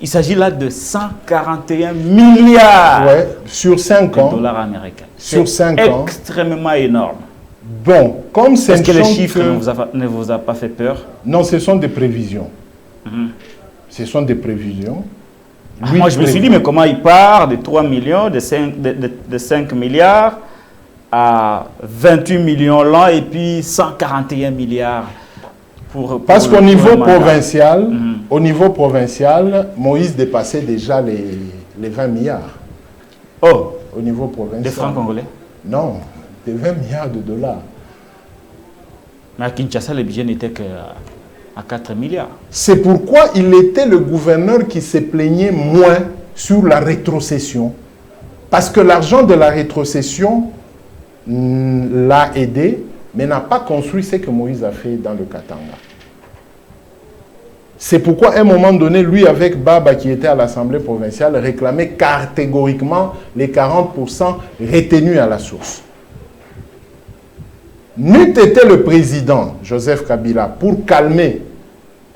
Il s'agit là de 141 milliards sur 5 ans, de dollars américains. Sur 5 ans. Extrêmement énorme. Bon, comme c'est... Est-ce que les chiffres ne vous a pas fait peur? Non, ce sont des prévisions. Ce sont des prévisions. Moi, je me suis dit, mais comment il part de 3 millions, de 5 milliards à 28 millions là, et puis 141 milliards Parce qu'au niveau provincial, Moïse dépassait déjà les 20 milliards. Oh, au niveau provincial. Des francs congolais? Non, des 20 milliards de dollars. Mais à Kinshasa, le budget n'était qu'à 4 milliards. C'est pourquoi il était le gouverneur qui se plaignait moins sur la rétrocession. Parce que l'argent de la rétrocession l'a aidé, mais n'a pas construit ce que Moïse a fait dans le Katanga. C'est pourquoi, à un moment donné, lui, avec Baba, qui était à l'Assemblée provinciale, réclamait catégoriquement les 40% retenus à la source. N'eût été le président, Joseph Kabila, pour calmer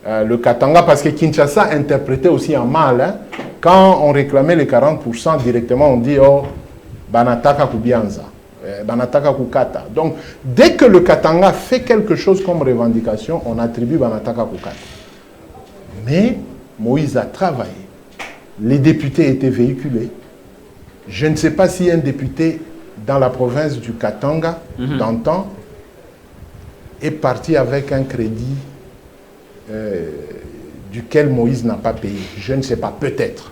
le Katanga, parce que Kinshasa interprétait aussi en mal, hein, quand on réclamait les 40%, directement on dit « Oh, Banataka Kubianza ». Banataka Kukata. Donc, dès que le Katanga fait quelque chose comme revendication, on attribue Banataka Kukata. Mais Moïse a travaillé. Les députés étaient véhiculés. Je ne sais pas si un député dans la province du Katanga, d'antan, est parti avec un crédit duquel Moïse n'a pas payé. Je ne sais pas, peut-être.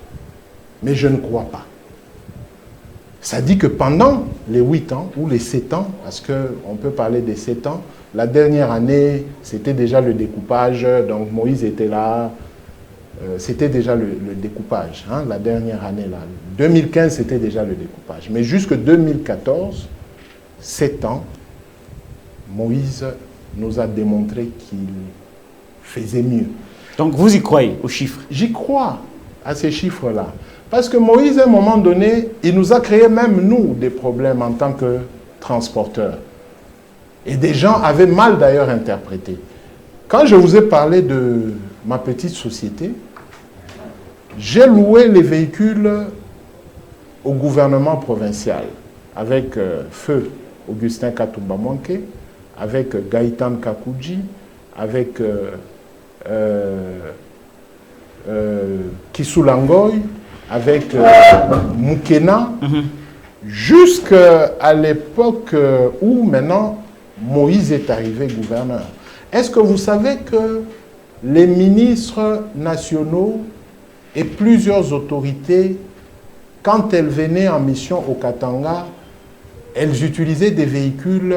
Mais je ne crois pas. Ça dit que pendant les 8 ans ou les 7 ans, parce qu'on peut parler des 7 ans, la dernière année, c'était déjà le découpage, donc Moïse était là, c'était déjà le découpage, hein, la dernière année là. 2015, c'était déjà le découpage. Mais jusque 2014, 7 ans, Moïse nous a démontré qu'il faisait mieux. Donc vous y croyez aux chiffres? J'y crois à ces chiffres-là. Parce que Moïse, à un moment donné, il nous a créé même, nous, des problèmes en tant que transporteurs. Et des gens avaient mal d'ailleurs interprété. Quand je vous ai parlé de ma petite société, j'ai loué les véhicules au gouvernement provincial avec Feu Augustin Katumba-Mwanke, avec Gaïtan Kakouji, avec Kisulangoy, avec Mukena, jusqu'à l'époque où maintenant Moïse est arrivé gouverneur. Est-ce que vous savez que les ministres nationaux et plusieurs autorités, quand elles venaient en mission au Katanga, elles utilisaient des véhicules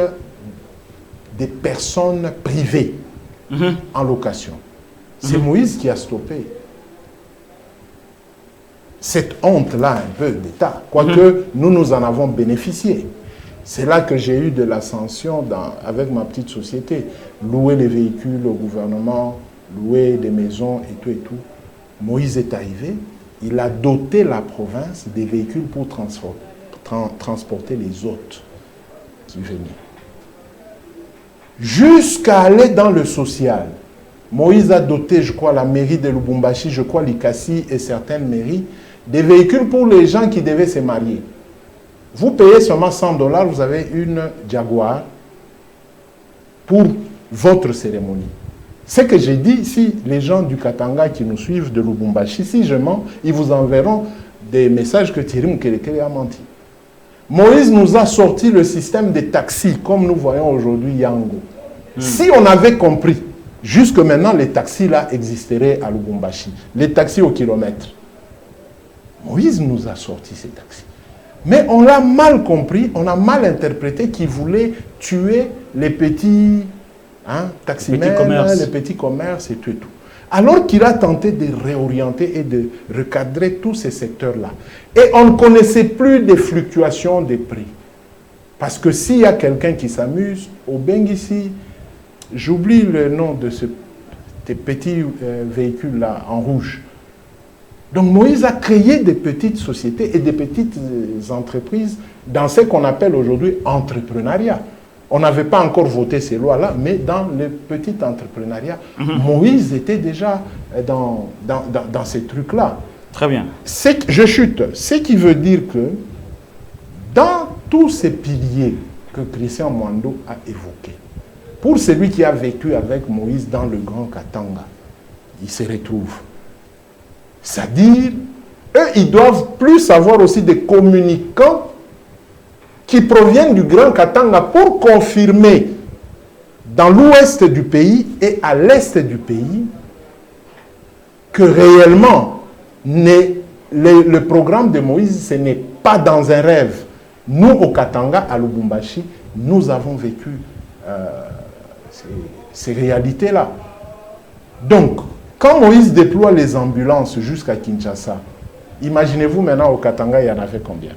des personnes privées en location? C'est Moïse qui a stoppé cette honte-là un peu d'État, quoique nous en avons bénéficié. C'est là que j'ai eu de l'ascension avec ma petite société. Louer les véhicules au gouvernement, louer des maisons et tout et tout. Moïse est arrivé, il a doté la province des véhicules pour transporter les hôtes qui venaient. Jusqu'à aller dans le social. Moïse a doté, je crois, la mairie de Lubumbashi, je crois l'Ikasi et certaines mairies, des véhicules pour les gens qui devaient se marier. Vous payez seulement $100, vous avez une Jaguar pour votre cérémonie. Ce que j'ai dit, si les gens du Katanga qui nous suivent de Lubumbashi, si je mens, ils vous enverront des messages que Thierry Mukelekele a menti. Moïse nous a sorti le système des taxis, comme nous voyons aujourd'hui Yango. Si on avait compris, jusque maintenant, les taxis là existeraient à Lubumbashi. Les taxis au kilomètre. Moïse nous a sorti ces taxis. Mais on l'a mal compris, on a mal interprété qu'il voulait tuer les petits taximens, les petits commerces et tout et tout. Alors qu'il a tenté de réorienter et de recadrer tous ces secteurs-là. Et on ne connaissait plus des fluctuations des prix. Parce que s'il y a quelqu'un qui s'amuse, au Benguissi, j'oublie le nom de ces petits véhicules-là en rouge. Donc Moïse a créé des petites sociétés et des petites entreprises dans ce qu'on appelle aujourd'hui entrepreneuriat. On n'avait pas encore voté ces lois-là, mais dans le petit entrepreneuriat, Moïse était déjà dans ces trucs-là. Très bien. Je chute. Ce qui veut dire que dans tous ces piliers que Christian Mwando a évoqués, pour celui qui a vécu avec Moïse dans le Grand Katanga, il se retrouve. C'est-à-dire, eux, ils doivent plus avoir aussi des communicants qui proviennent du Grand Katanga pour confirmer dans l'ouest du pays et à l'est du pays que réellement le programme de Moïse, ce n'est pas dans un rêve. Nous, au Katanga, à Lubumbashi, nous avons vécu ces réalités-là. Donc, quand Moïse déploie les ambulances jusqu'à Kinshasa, imaginez-vous maintenant au Katanga, il y en avait combien?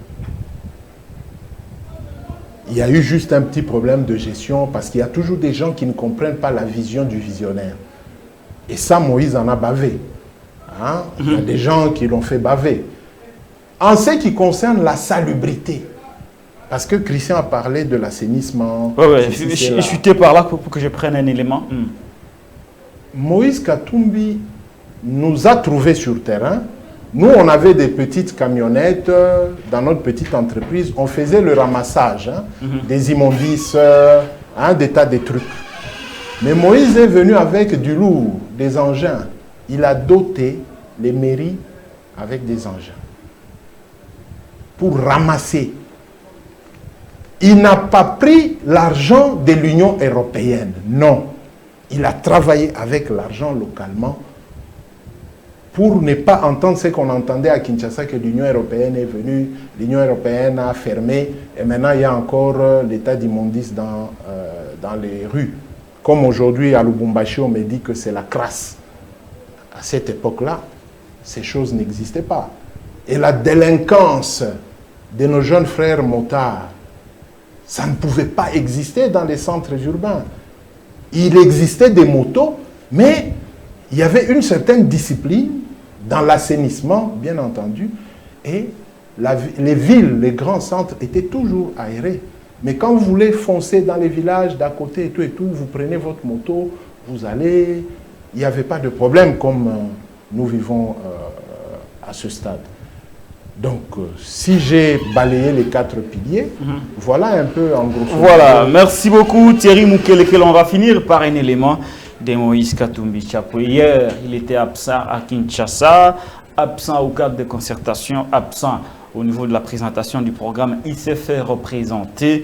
Il y a eu juste un petit problème de gestion parce qu'il y a toujours des gens qui ne comprennent pas la vision du visionnaire. Et ça, Moïse en a bavé. Il y a des gens qui l'ont fait baver. En ce qui concerne la salubrité, parce que Christian a parlé de l'assainissement. Je suis par là pour que je prenne un élément. Moïse Katumbi nous a trouvés sur terrain. Nous, on avait des petites camionnettes dans notre petite entreprise. On faisait le ramassage des immondices, des tas de trucs. Mais Moïse est venu avec du lourd, des engins. Il a doté les mairies avec des engins pour ramasser il n'a pas pris l'argent de l'Union européenne. Non. Il a travaillé avec l'argent localement pour ne pas entendre ce qu'on entendait à Kinshasa, que l'Union européenne est venue, l'Union européenne a fermé, et maintenant il y a encore l'état d'immondice dans les rues. Comme aujourd'hui à Lubumbashi, on me dit que c'est la crasse. À cette époque-là, ces choses n'existaient pas. Et la délinquance de nos jeunes frères motards, ça ne pouvait pas exister dans les centres urbains. Il existait des motos, mais il y avait une certaine discipline dans l'assainissement, bien entendu, et les villes, les grands centres étaient toujours aérés. Mais quand vous voulez foncer dans les villages d'à côté et tout, vous prenez votre moto, vous allez, il n'y avait pas de problème comme nous vivons à ce stade. Donc, si j'ai balayé les 4 piliers, voilà un peu en gros. Voilà, merci beaucoup Thierry Moukeleke. On va finir par un élément de Moïse Katumbi Tchapou. Hier, il était absent à Kinshasa, absent au cadre de concertation, absent au niveau de la présentation du programme. Il s'est fait représenter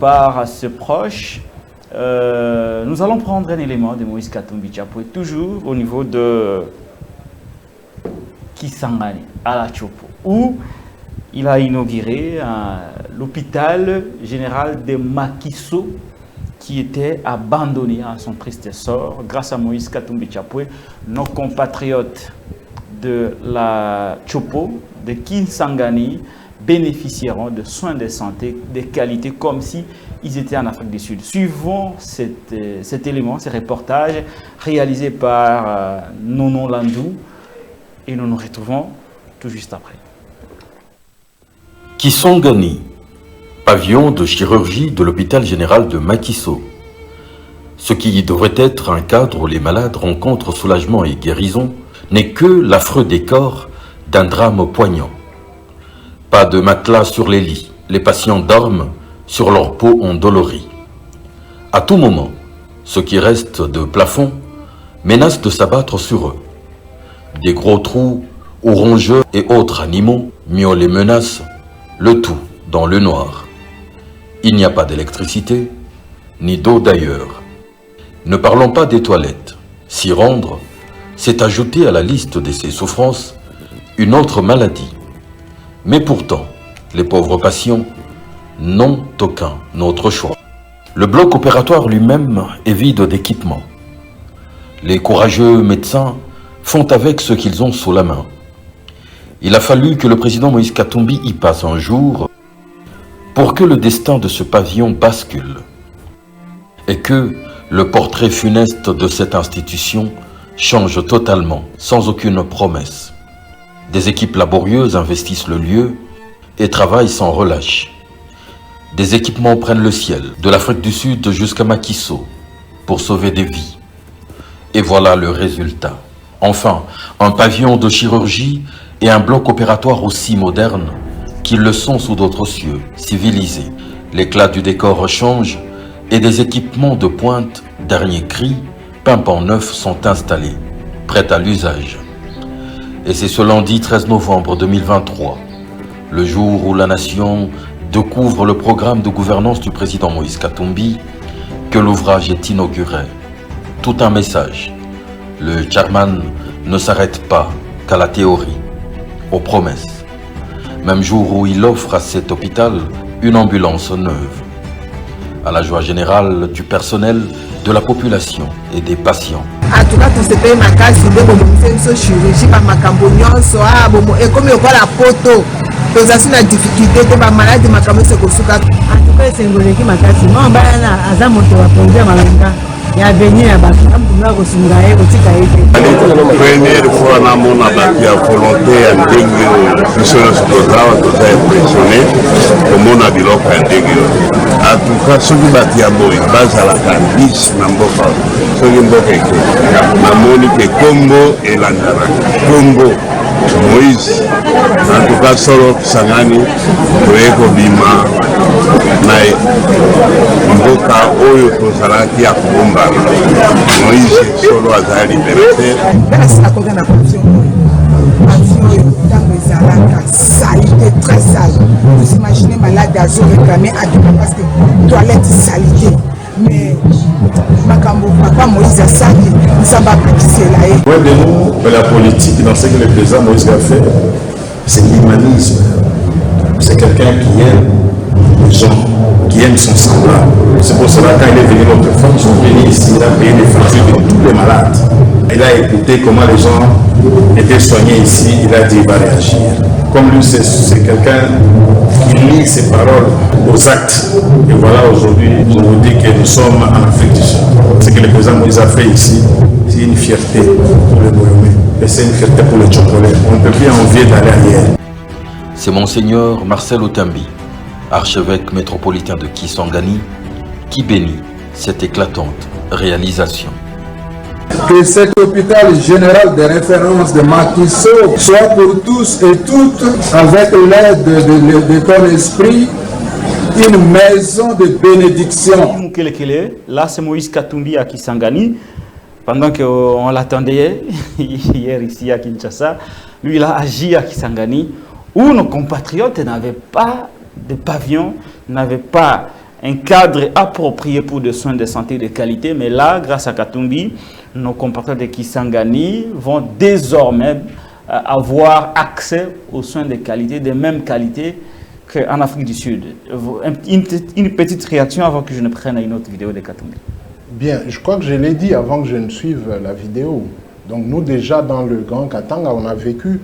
par ses proches. Nous allons prendre un élément de Moïse Katumbi Tchapou, toujours au niveau de Kisangani, à la Chopo, où il a inauguré l'hôpital général de Makiso, qui était abandonné à son triste sort. Grâce à Moïse Katumbi Tchapou, nos compatriotes de la Chopo, de Kisangani, bénéficieront de soins de santé de qualité comme si ils étaient en Afrique du Sud. Suivons cet élément, ce reportage réalisé par Nono Landou, et nous nous retrouvons tout juste après. Kisangani, pavillon de chirurgie de l'hôpital général de Makiso. Ce qui devrait être un cadre où les malades rencontrent soulagement et guérison n'est que l'affreux décor d'un drame poignant. Pas de matelas sur les lits, les patients dorment sur leur peau endolorie. À tout moment, ce qui reste de plafond menace de s'abattre sur eux. Des gros trous où rongeurs et autres animaux miaulent les menaces, le tout dans le noir. Il n'y a pas d'électricité, ni d'eau d'ailleurs. Ne parlons pas des toilettes. S'y rendre, c'est ajouter à la liste de ces souffrances une autre maladie. Mais pourtant, les pauvres patients n'ont aucun autre choix. Le bloc opératoire lui-même est vide d'équipement. Les courageux médecins font avec ce qu'ils ont sous la main. Il a fallu que le président Moïse Katumbi y passe un jour pour que le destin de ce pavillon bascule et que le portrait funeste de cette institution change totalement, sans aucune promesse. Des équipes laborieuses investissent le lieu et travaillent sans relâche. Des équipements prennent le ciel, de l'Afrique du Sud jusqu'à Makiso, pour sauver des vies. Et voilà le résultat. Enfin, un pavillon de chirurgie et un bloc opératoire aussi moderne qu'ils le sont sous d'autres cieux, civilisés. L'éclat du décor change et des équipements de pointe, dernier cri, pimpant neufs sont installés, prêts à l'usage. Et c'est ce lundi 13 novembre 2023, le jour où la nation découvre le programme de gouvernance du président Moïse Katumbi, que l'ouvrage est inauguré. Tout un message. Le chairman ne s'arrête pas qu'à la théorie, aux promesses. Même jour où il offre à cet hôpital une ambulance neuve. À la joie générale du personnel, de la population et des patients. En tout cas, tout ce pays m'a cassé, une chirurgie, par ma cambonion, et comme il y a la poto, ils ont la difficulté de ma maladie, ma cambonion, c'est que ce en tout cas, c'est un gros qui m'a cassé. Moi, je vais monter à Pondia, ma langue. Il y a venu à Bakam, pour nous, au Singaï, au Tikaï. Première fois, on a mon abattu à volonté, en dégueu, nous sommes sur le travail, tout ça impressionné, au monde à Bilok, en dégueu. En tout cas, ceux qui battent à Boy, base à la Candis, Namboka, ceux qui battent à Monique, Congo et Landara. Congo, Moïse, en tout cas, Solo, Sangani, Koeko Bima, Nae, Mboka, Oyo, Tosalaki, Akumba, Moïse, Solo, Azali, Libérateur. Grâce à la action, dans les Alaka. salité très sale. Vous imaginez malade à réclamer à tout parce que toilette salité. Mais papa Moïse a sali, nous avons appliqué là. Loin de nous, la politique dans ce que le président Moïse a fait, c'est l'humanisme. C'est quelqu'un qui aime les gens, qui aime son semblable. C'est pour cela quand il est venu l'autre fois, ils sont venus ici, il a payé les factures de tous les malades. Il a écouté comment les gens étaient soignés ici, il a dit il va réagir. Comme lui, c'est quelqu'un qui lie ses paroles aux actes. Et voilà, aujourd'hui, je vous dis que nous sommes en Afrique du Sud. Ce que le président Moïse a fait ici, c'est une fierté pour les Boyomé. Et c'est une fierté pour les Tchokolais. On ne peut plus envier d'aller ailleurs. C'est Monseigneur Marcel Otambi, archevêque métropolitain de Kisangani, qui bénit cette éclatante réalisation. Que cet hôpital général de référence de Macky Sall soit pour tous et toutes, avec l'aide de ton esprit, une maison de bénédiction. Là, c'est Moïse Katumbi à Kisangani. Pendant qu'on l'attendait hier ici à Kinshasa, lui, il a agi à Kisangani, où nos compatriotes n'avaient pas de pavillon, n'avaient pas un cadre approprié pour des soins de santé de qualité. Mais là, grâce à Katumbi, nos compatriotes de Kisangani vont désormais avoir accès aux soins de qualité, de même qualité qu'en Afrique du Sud. Une petite réaction avant que je ne prenne une autre vidéo de Katumbi. Bien, je crois que je l'ai dit avant que je ne suive la vidéo. Donc nous déjà dans le Grand Katanga, on a vécu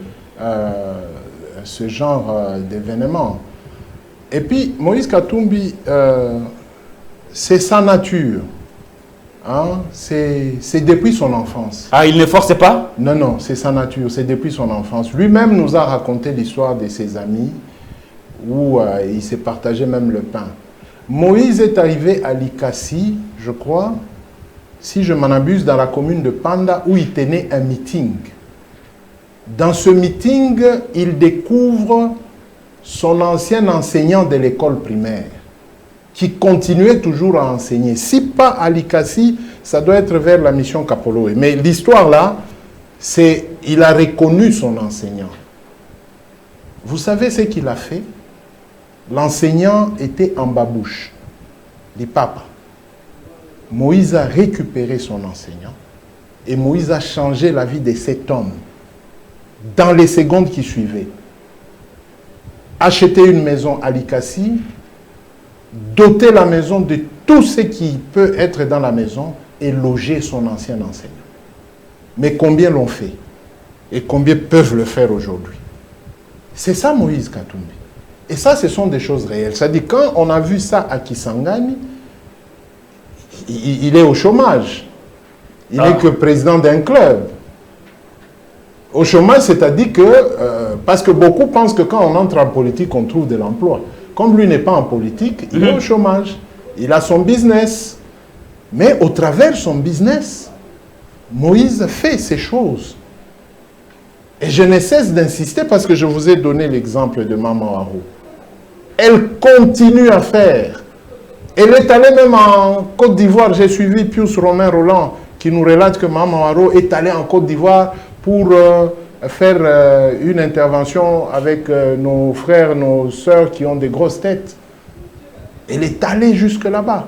ce genre d'événement. Et puis Moïse Katumbi, c'est sa nature. Hein? C'est depuis son enfance. Ah, il ne force pas? Non, non, c'est sa nature, c'est depuis son enfance. Lui-même nous a raconté l'histoire de ses amis où il s'est partagé même le pain. Moïse est arrivé à Likasi, je crois, si je m'en abuse, dans la commune de Panda, où il tenait un meeting. Dans ce meeting, il découvre son ancien enseignant de l'école primaire, qui continuait toujours à enseigner. Si pas à Likasi, ça doit être vers la mission Kapoloé. Mais l'histoire là, c'est il a reconnu son enseignant. Vous savez ce qu'il a fait? L'enseignant était en babouche, du papa. Moïse a récupéré son enseignant et Moïse a changé la vie de cet homme dans les secondes qui suivaient. Acheter une maison à Likasi, doter la maison de tout ce qui peut être dans la maison et loger son ancien enseignant. Mais combien l'ont fait? Et combien peuvent le faire aujourd'hui? C'est ça Moïse Katumbi. Et ça, ce sont des choses réelles. C'est-à-dire, quand on a vu ça à Kisangani, il est au chômage. Il n'est que président d'un club. Au chômage, c'est-à-dire que, parce que beaucoup pensent que quand on entre en politique, on trouve de l'emploi. Comme lui n'est pas en politique, il est au chômage. Il a son business. Mais au travers de son business, Moïse fait ces choses. Et je ne cesse d'insister parce que je vous ai donné l'exemple de Maman Haro. Elle continue à faire. Elle est allée même en Côte d'Ivoire. J'ai suivi Pius Romain Roland qui nous relate que Maman Haro est allée en Côte d'Ivoire pour faire une intervention avec nos frères, nos sœurs qui ont des grosses têtes. Elle est allée jusque là-bas.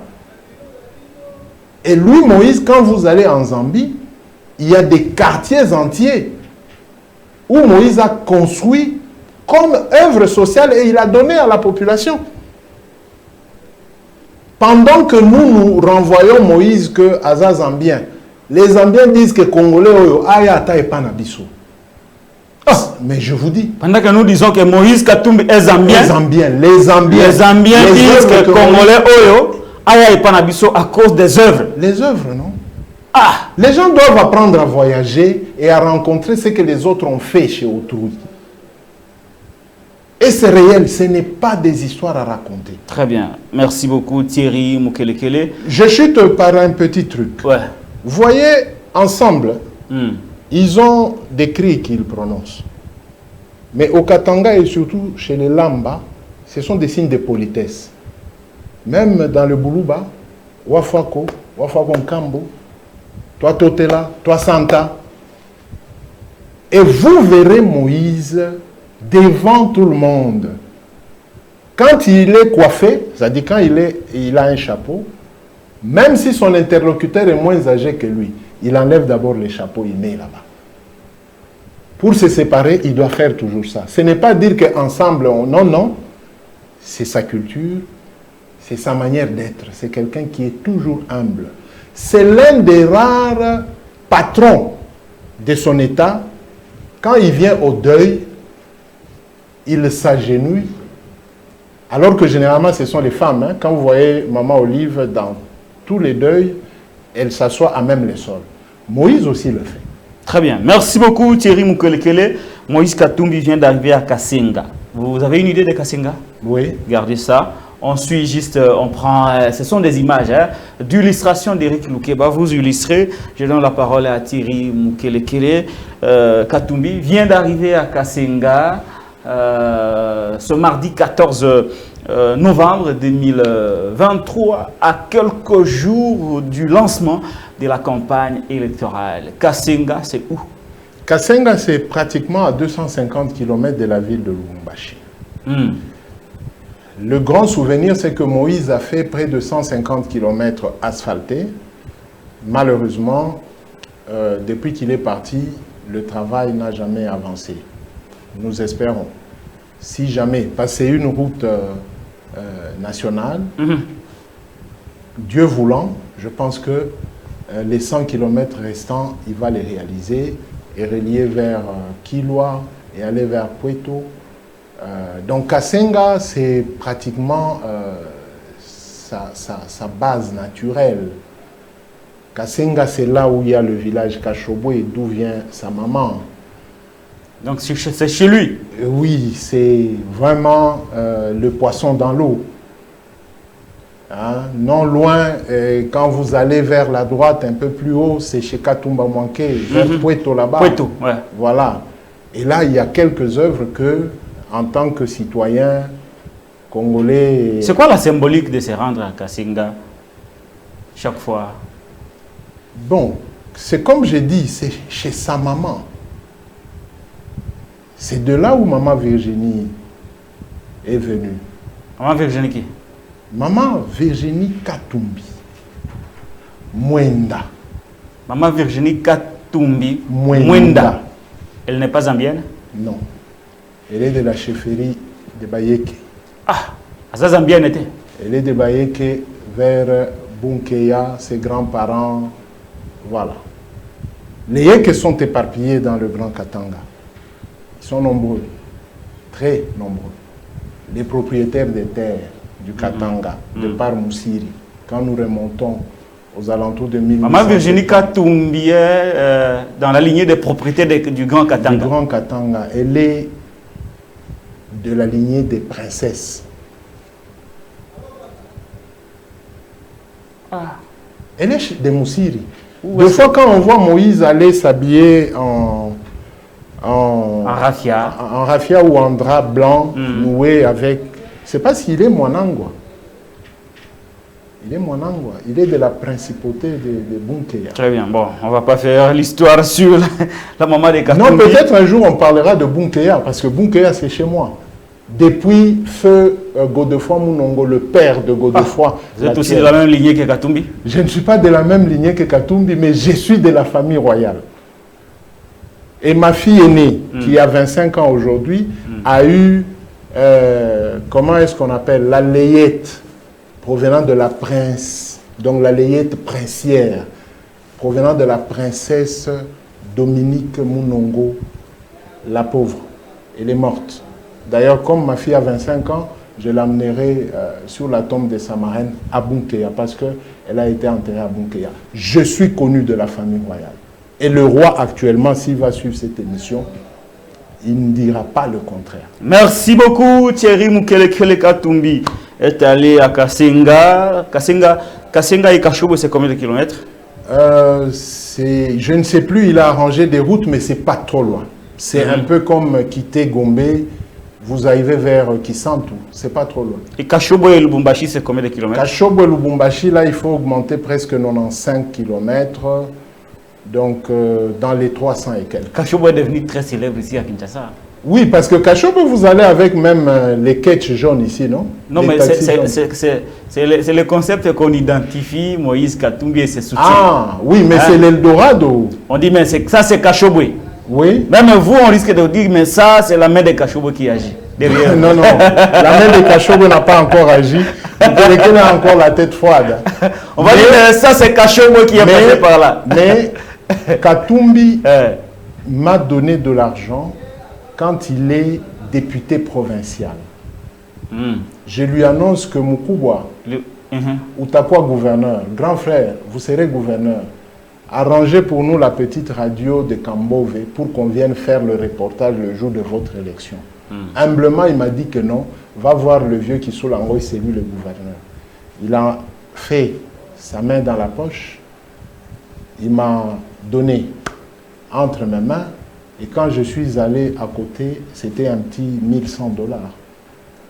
Et lui, Moïse, quand vous allez en Zambie, il y a des quartiers entiers où Moïse a construit comme œuvre sociale et il a donné à la population. Pendant que nous renvoyons Moïse que Aza Zambien, les Zambiens disent que Congolais oyo ayata et panabiso. Mais je vous dis. Pendant que nous disons que Moïse Katumbi est Zambien. Les Zambiens disent que Congolais oyo aya et panabiso à cause des œuvres. Les œuvres, non? Ah, les gens doivent apprendre à voyager et à rencontrer ce que les autres ont fait chez autrui. Et c'est réel, ce n'est pas des histoires à raconter. Très bien. Merci beaucoup Thierry Mukelekele. Je chute par un petit truc. Ouais. Vous voyez, ensemble, ils ont des cris qu'ils prononcent. Mais au Katanga et surtout chez les Lamba, ce sont des signes de politesse. Même dans le Boulouba, Wafako, Wafako Nkambo, toi Totela, toi Santa. Et vous verrez Moïse devant tout le monde. Quand il est coiffé, c'est-à-dire quand il a un chapeau, même si son interlocuteur est moins âgé que lui, il enlève d'abord le chapeau, il met là-bas. Pour se séparer, il doit faire toujours ça. Ce n'est pas dire qu'ensemble, non, non. C'est sa culture, c'est sa manière d'être. C'est quelqu'un qui est toujours humble. C'est l'un des rares patrons de son état. Quand il vient au deuil, il s'agenouille. Alors que généralement, ce sont les femmes. Hein. Quand vous voyez Maman Olive dans tous les deuils, elle s'assoit à même le sol. Moïse aussi le fait. Très bien. Merci beaucoup Thierry Mukelekele. Moïse Katumbi vient d'arriver à Kassenga. Vous avez une idée de Kassenga? Oui. Regardez ça. On suit juste, on prend, ce sont des images hein, d'illustration d'Éric Loukeba. Vous illustrez. Je donne la parole à Thierry Mukelekele. Katumbi vient d'arriver à Kassenga ce mardi 14 novembre 2023, à quelques jours du lancement de la campagne électorale. Kassenga, c'est où? Kassenga, c'est pratiquement à 250 km de la ville de Lubumbashi. Le grand souvenir, c'est que Moïse a fait près de 150 km asphaltés. Malheureusement, depuis qu'il est parti, le travail n'a jamais avancé. Nous espérons. Si jamais, parce que c'est une route nationale, Dieu voulant, je pense que les 100 km restants, il va les réaliser et relier vers Kilwa et aller vers Puerto. Donc Kassenga, c'est pratiquement sa base naturelle. Kassenga, c'est là où il y a le village Kashobwe, d'où vient sa maman. Donc c'est chez lui? Oui, c'est vraiment le poisson dans l'eau. Hein? Non loin, quand vous allez vers la droite, un peu plus haut, c'est chez Katumba Mwanke, vers Puerto là-bas. Puerto, ouais. Voilà. Et là, il y a quelques œuvres que, en tant que citoyen congolais... C'est quoi la symbolique de se rendre à Kassenga chaque fois? Bon, c'est comme j'ai dit, c'est chez sa maman. C'est de là où Maman Virginie est venue. Maman Virginie qui? Maman Virginie Katumbi. Mwenda. Maman Virginie Katumbi. Mwenda. Elle n'est pas zambienne? Non. Elle est de la chefferie de Bayeke. Ah, ça zambienne était? Elle est de Bayeke vers Bunkeya, ses grands-parents. Voilà. Les Yeke sont éparpillés dans le Grand Katanga. Ils sont nombreux, très nombreux. Les propriétaires des terres du Katanga, de par Moussiri, quand nous remontons aux alentours de 1800. Maman Virginie Katumbi est dans la lignée des propriétés du Grand Katanga. Du Grand Katanga. Elle est de la lignée des princesses. Ah. Elle est de Moussiri. Des fois, quand on voit Moïse aller s'habiller en raffia ou en drap blanc noué avec... C'est parce qu'il est Mwanangwa. Il est Mwanangwa. Il est de la principauté de Bunkeya. Très bien. Bon, on ne va pas faire l'histoire sur la maman de Katumbi. Non, peut-être un jour on parlera de Bunkeya, parce que Bunkeya, c'est chez moi. Depuis feu Godefroy Mounongo, le père de Godefroy. Vous êtes aussi de la même lignée que Katumbi? Je ne suis pas de la même lignée que Katumbi, mais je suis de la famille royale. Et ma fille aînée, qui a 25 ans aujourd'hui, a eu, comment est-ce qu'on appelle, la layette provenant de la prince, donc la layette princière, provenant de la princesse Dominique Mounongo, la pauvre. Elle est morte. D'ailleurs, comme ma fille a 25 ans, je l'amènerai sur la tombe de sa marraine à Bunkeya, parce qu'elle a été enterrée à Bunkeya. Je suis connu de la famille royale. Et le roi actuellement, s'il va suivre cette émission, il ne dira pas le contraire. Merci beaucoup Thierry Mukelekele Katumbi est allé à Kassenga. Kassenga et Kashobo, c'est combien de kilomètres? Je ne sais plus, il a arrangé des routes, mais c'est pas trop loin. C'est un peu comme quitter Gombe, vous arrivez vers Kisantu, c'est pas trop loin. Et Kashobo et Lubumbashi, c'est combien de kilomètres? Kashobo et Lubumbashi, là, il faut augmenter presque 95 km. Donc, dans les 300 et quelques. Kashobo est devenu très célèbre ici à Kinshasa. Oui, parce que Kashobo, vous allez avec même les ketchs jaunes ici, non? Non, les mais c'est le concept qu'on identifie, Moïse Katumbi et ses soutiens. Ah, oui, mais c'est l'Eldorado. On dit, mais ça c'est Kashobwe. Oui. Même vous, on risque de dire, mais ça, c'est la main de Kashobwe qui agit. Derrière. Non, la main de Kashobo n'a pas encore agi. Quelqu'un a encore la tête froide. On va dire, mais ça, c'est Kashobwe qui est passé par là. Mais Katumbi m'a donné de l'argent quand il est député provincial. Je lui annonce que Moukouba, Outakwa gouverneur, grand frère, vous serez gouverneur, arrangez pour nous la petite radio de Kambove pour qu'on vienne faire le reportage le jour de votre élection. Humblement, il m'a dit que non, va voir le vieux qui sous l'angoisse, c'est lui le gouverneur. Il a fait sa main dans la poche, il m'a donné entre mes mains, et quand je suis allé à côté, c'était un petit $1100.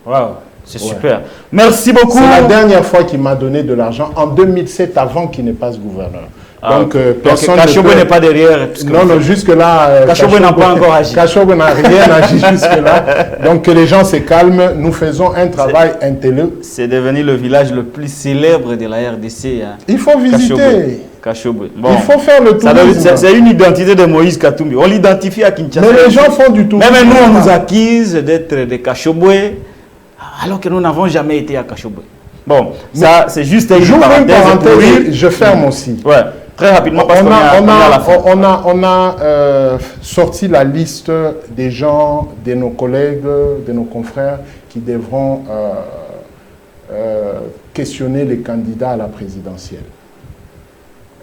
Waouh, c'est super. Merci beaucoup. C'est la dernière fois qu'il m'a donné de l'argent, en 2007, avant qu'il ne passe gouverneur. Donc, personne Kashobwe n'est pas derrière. Non, jusque-là... Kashobwe n'a pas encore agi. Kashobwe n'a rien agi jusque-là. Donc, que les gens se calment. Nous faisons un travail intelligent. C'est devenu le village le plus célèbre de la RDC. Hein. Il faut visiter. Kashobwe. Bon. Il faut faire le tourisme. C'est une identité de Moïse Katumbi. On l'identifie à Kinshasa. Mais les gens font du tourisme. Même nous, on nous accuse d'être des Kashobwe, alors que nous n'avons jamais été à Kashobwe. Bon, ça, c'est juste une parenthèse. Je ferme aussi. Ouais. Très rapidement, parce on a sorti la liste des gens, de nos collègues, de nos confrères qui devront questionner les candidats à la présidentielle.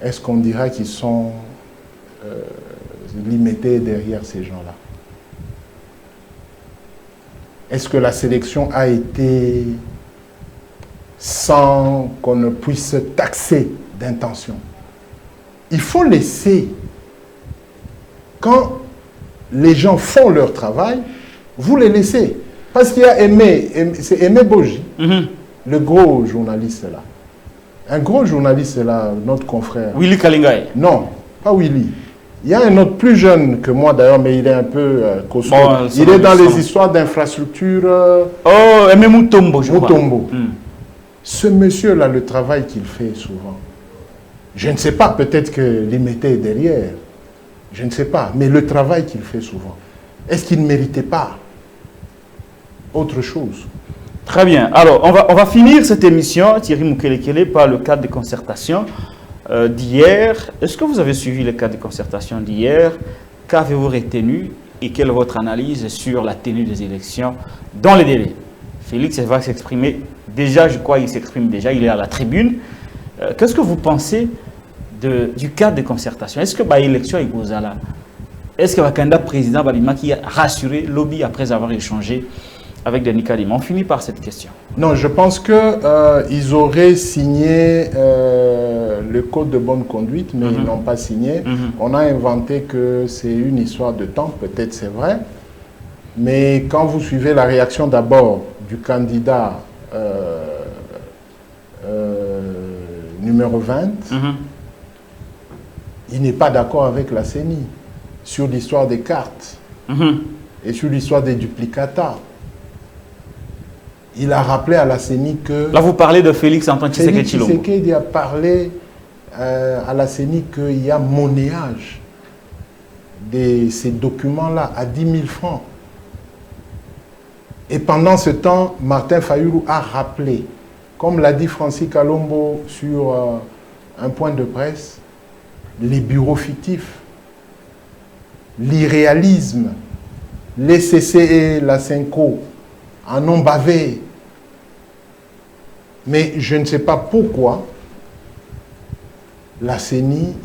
Est-ce qu'on dira qu'ils sont limités derrière ces gens-là? Est-ce que la sélection a été sans qu'on ne puisse taxer d'intention? Il faut laisser, quand les gens font leur travail, vous les laissez. Parce qu'il y a c'est Aimé Boji, le gros journaliste là. Un gros journaliste là, notre confrère. Willy Kalingaï. Non, pas Willy. Il y a un autre plus jeune que moi d'ailleurs, mais il est un peu costaud. Bon, il est dans les histoires d'infrastructures. Oh, Aimé Mutombo, je crois. Mutombo. Ce monsieur-là, le travail qu'il fait souvent, je ne sais pas, peut-être que l'imité est derrière. Je ne sais pas. Mais le travail qu'il fait souvent, est-ce qu'il ne méritait pas autre chose? Très bien. Alors, on va finir cette émission, Thierry Mukelekele, par le cadre de concertation d'hier. Est-ce que vous avez suivi le cadre de concertation d'hier? Qu'avez-vous retenu et quelle est votre analyse sur la tenue des élections dans les délais? Félix va s'exprimer. Déjà, je crois qu'il s'exprime déjà. Il est à la tribune. Qu'est-ce que vous pensez du cadre de concertation? Est-ce que l'élection est Gozala? Est-ce que le candidat président Balima qui a rassuré lobby après avoir échangé avec Denis Kadima? On finit par cette question. Non, je pense qu'ils auraient signé le code de bonne conduite, mais ils n'ont pas signé. On a inventé que c'est une histoire de temps, peut-être c'est vrai. Mais quand vous suivez la réaction d'abord du candidat numéro 20, il n'est pas d'accord avec la CENI sur l'histoire des cartes et sur l'histoire des duplicata. Il a rappelé à la CENI que... Là, vous parlez de Félix Antoine Tshisekedi Tshilombo. Tshisekedi a parlé à la CENI qu'il y a monnayage de ces documents-là à 10 000 francs. Et pendant ce temps, Martin Fayulu a rappelé, comme l'a dit Francis Kalombo sur un point de presse, les bureaux fictifs, l'irréalisme, les CCE, la CENCO en ont bavé. Mais je ne sais pas pourquoi la CENI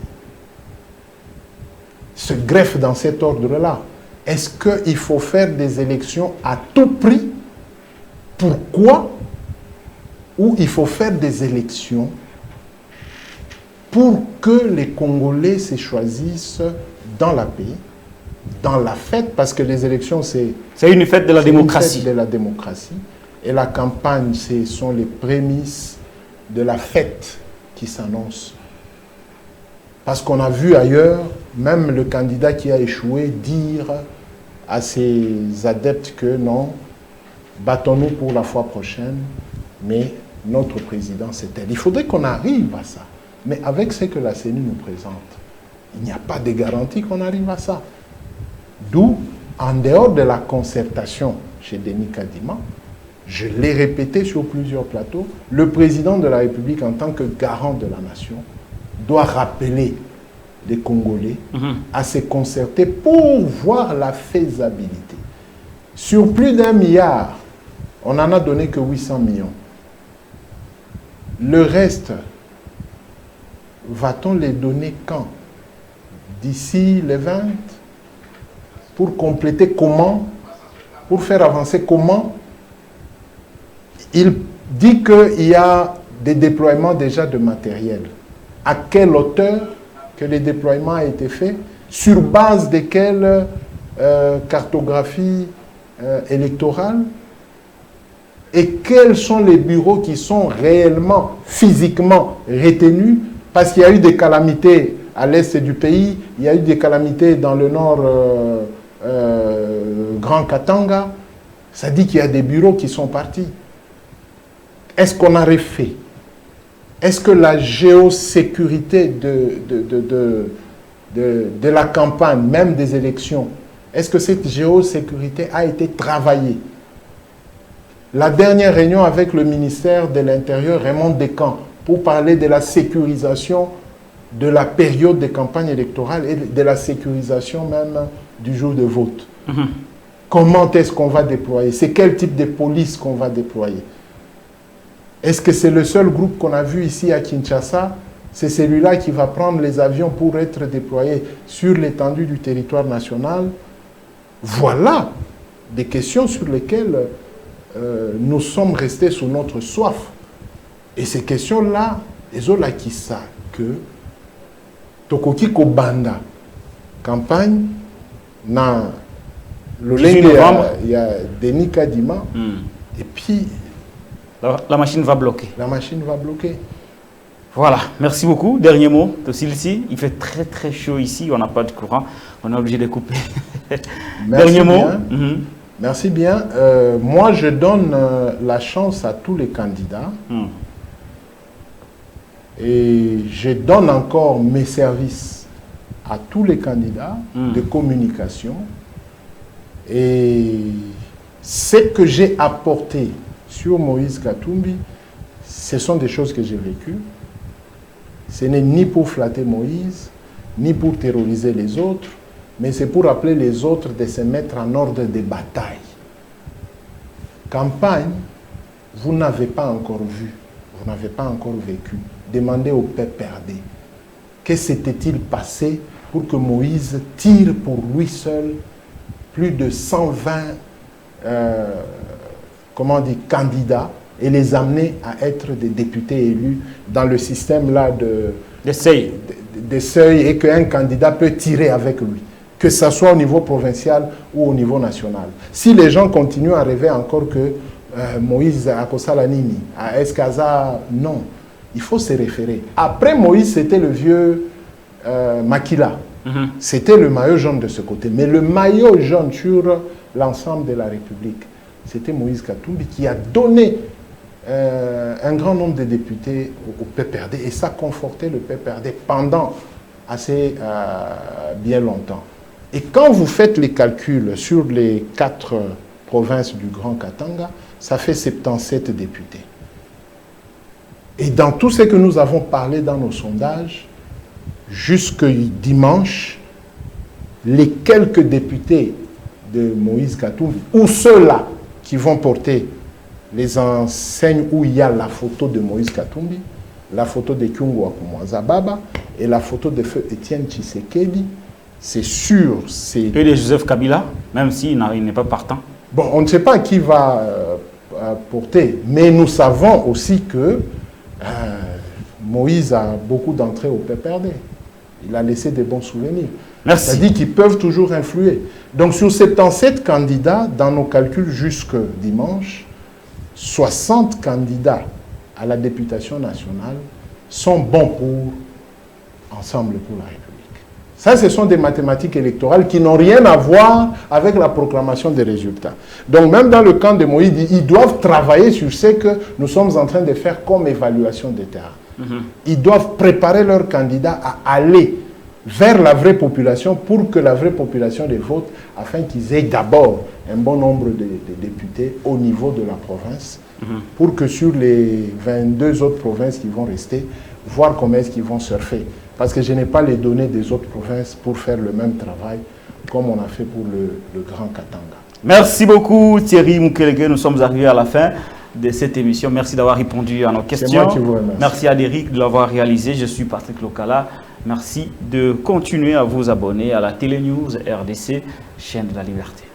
se greffe dans cet ordre-là. Est-ce qu'il faut faire des élections à tout prix? Pourquoi? Ou il faut faire des élections pour que les Congolais se choisissent dans la paix, dans la fête, parce que les élections, c'est une fête de la démocratie. Une fête de la démocratie. Et la campagne, ce sont les prémices de la fête qui s'annonce. Parce qu'on a vu ailleurs, même le candidat qui a échoué dire à ses adeptes que non, battons-nous pour la fois prochaine, mais notre président, c'est elle. Il faudrait qu'on arrive à ça. Mais avec ce que la CENI nous présente, il n'y a pas de garantie qu'on arrive à ça. D'où, en dehors de la concertation chez Denis Kadima, je l'ai répété sur plusieurs plateaux, le président de la République, en tant que garant de la nation, doit rappeler les Congolais à se concerter pour voir la faisabilité. Sur plus d'1 milliard, on n'en a donné que 800 millions. Le reste, va-t-on les donner quand? D'ici les 20? Pour compléter comment? Pour faire avancer comment? Il dit qu'il y a des déploiements déjà de matériel. À quelle hauteur que le déploiement a été fait? Sur base de quelle cartographie électorale? Et quels sont les bureaux qui sont réellement, physiquement retenus? Parce qu'il y a eu des calamités à l'est du pays, il y a eu des calamités dans le nord Grand Katanga. Ça dit qu'il y a des bureaux qui sont partis. Est-ce qu'on a refait? Est-ce que la géosécurité de la campagne, même des élections, est-ce que cette géosécurité a été travaillée? La dernière réunion avec le ministère de l'Intérieur, Raymond Descamps, pour parler de la sécurisation de la période de campagne électorale et de la sécurisation même du jour de vote. Comment est-ce qu'on va déployer? C'est quel type de police qu'on va déployer? Est-ce que c'est le seul groupe qu'on a vu ici à Kinshasa? C'est celui-là qui va prendre les avions pour être déployé sur l'étendue du territoire national? Voilà des questions sur lesquelles nous sommes restés sous notre soif. Et ces questions-là, les autres qui savent que Tokoki Kobanda, campagne, dans le il y a Denis Kadima, et puis la machine va bloquer. La machine va bloquer. Voilà, merci beaucoup. Dernier mot de Silsi. Il fait très très chaud ici, on n'a pas de courant, on est obligé de couper. Dernier mot. Merci bien. Moi, je donne la chance à tous les candidats. Et je donne encore mes services à tous les candidats de communication. Et ce que j'ai apporté sur Moïse Katumbi, ce sont des choses que j'ai vécues. Ce n'est ni pour flatter Moïse, ni pour terroriser les autres, mais c'est pour appeler les autres de se mettre en ordre de bataille. Campagne, vous n'avez pas encore vu, vous n'avez pas encore vécu. Demandez au PPRD, que s'était-il passé pour que Moïse tire pour lui seul plus de 120 candidats et les amener à être des députés élus dans le système là de seuil et qu'un candidat peut tirer avec lui, que ce soit au niveau provincial ou au niveau national. Si les gens continuent à rêver encore que Moïse a Kosalanini, à Eskaza, non. Il faut se référer. Après Moïse, c'était le vieux Makila. C'était le maillot jaune de ce côté. Mais le maillot jaune sur l'ensemble de la République, c'était Moïse Katumbi qui a donné un grand nombre de députés au PPRD. Et ça confortait le PPRD pendant assez bien longtemps. Et quand vous faites les calculs sur les 4 provinces du Grand Katanga, ça fait 77 députés. Et dans tout ce que nous avons parlé dans nos sondages, jusque dimanche, les quelques députés de Moïse Katumbi, ou ceux-là qui vont porter les enseignes où il y a la photo de Moïse Katumbi, la photo de Kyungu Akumwaza Baba et la photo de feu Étienne Tshisekedi, c'est sûr. Et de Joseph Kabila, même s'il n'est pas partant. Bon, on ne sait pas qui va porter, mais nous savons aussi que Moïse a beaucoup d'entrées au PPRD. Il a laissé des bons souvenirs. Merci. C'est-à-dire qu'ils peuvent toujours influer. Donc sur 77 candidats, dans nos calculs jusque dimanche, 60 candidats à la députation nationale sont bons pour Ensemble pour la République. Ça, ce sont des mathématiques électorales qui n'ont rien à voir avec la proclamation des résultats. Donc, même dans le camp de Moïse, ils doivent travailler sur ce que nous sommes en train de faire comme évaluation des terrains. Ils doivent préparer leurs candidats à aller vers la vraie population pour que la vraie population les vote, afin qu'ils aient d'abord un bon nombre de députés au niveau de la province, pour que sur les 22 autres provinces qui vont rester, voir comment est-ce qu'ils vont surfer. Parce que je n'ai pas les données des autres provinces pour faire le même travail comme on a fait pour le Grand Katanga. Merci beaucoup Thierry Mukwege. Nous sommes arrivés à la fin de cette émission. Merci d'avoir répondu à nos questions. C'est moi qui vous remercie. Merci à Derrick de l'avoir réalisé. Je suis Patrick Lokala. Merci de continuer à vous abonner à la Télé News RDC, chaîne de la liberté.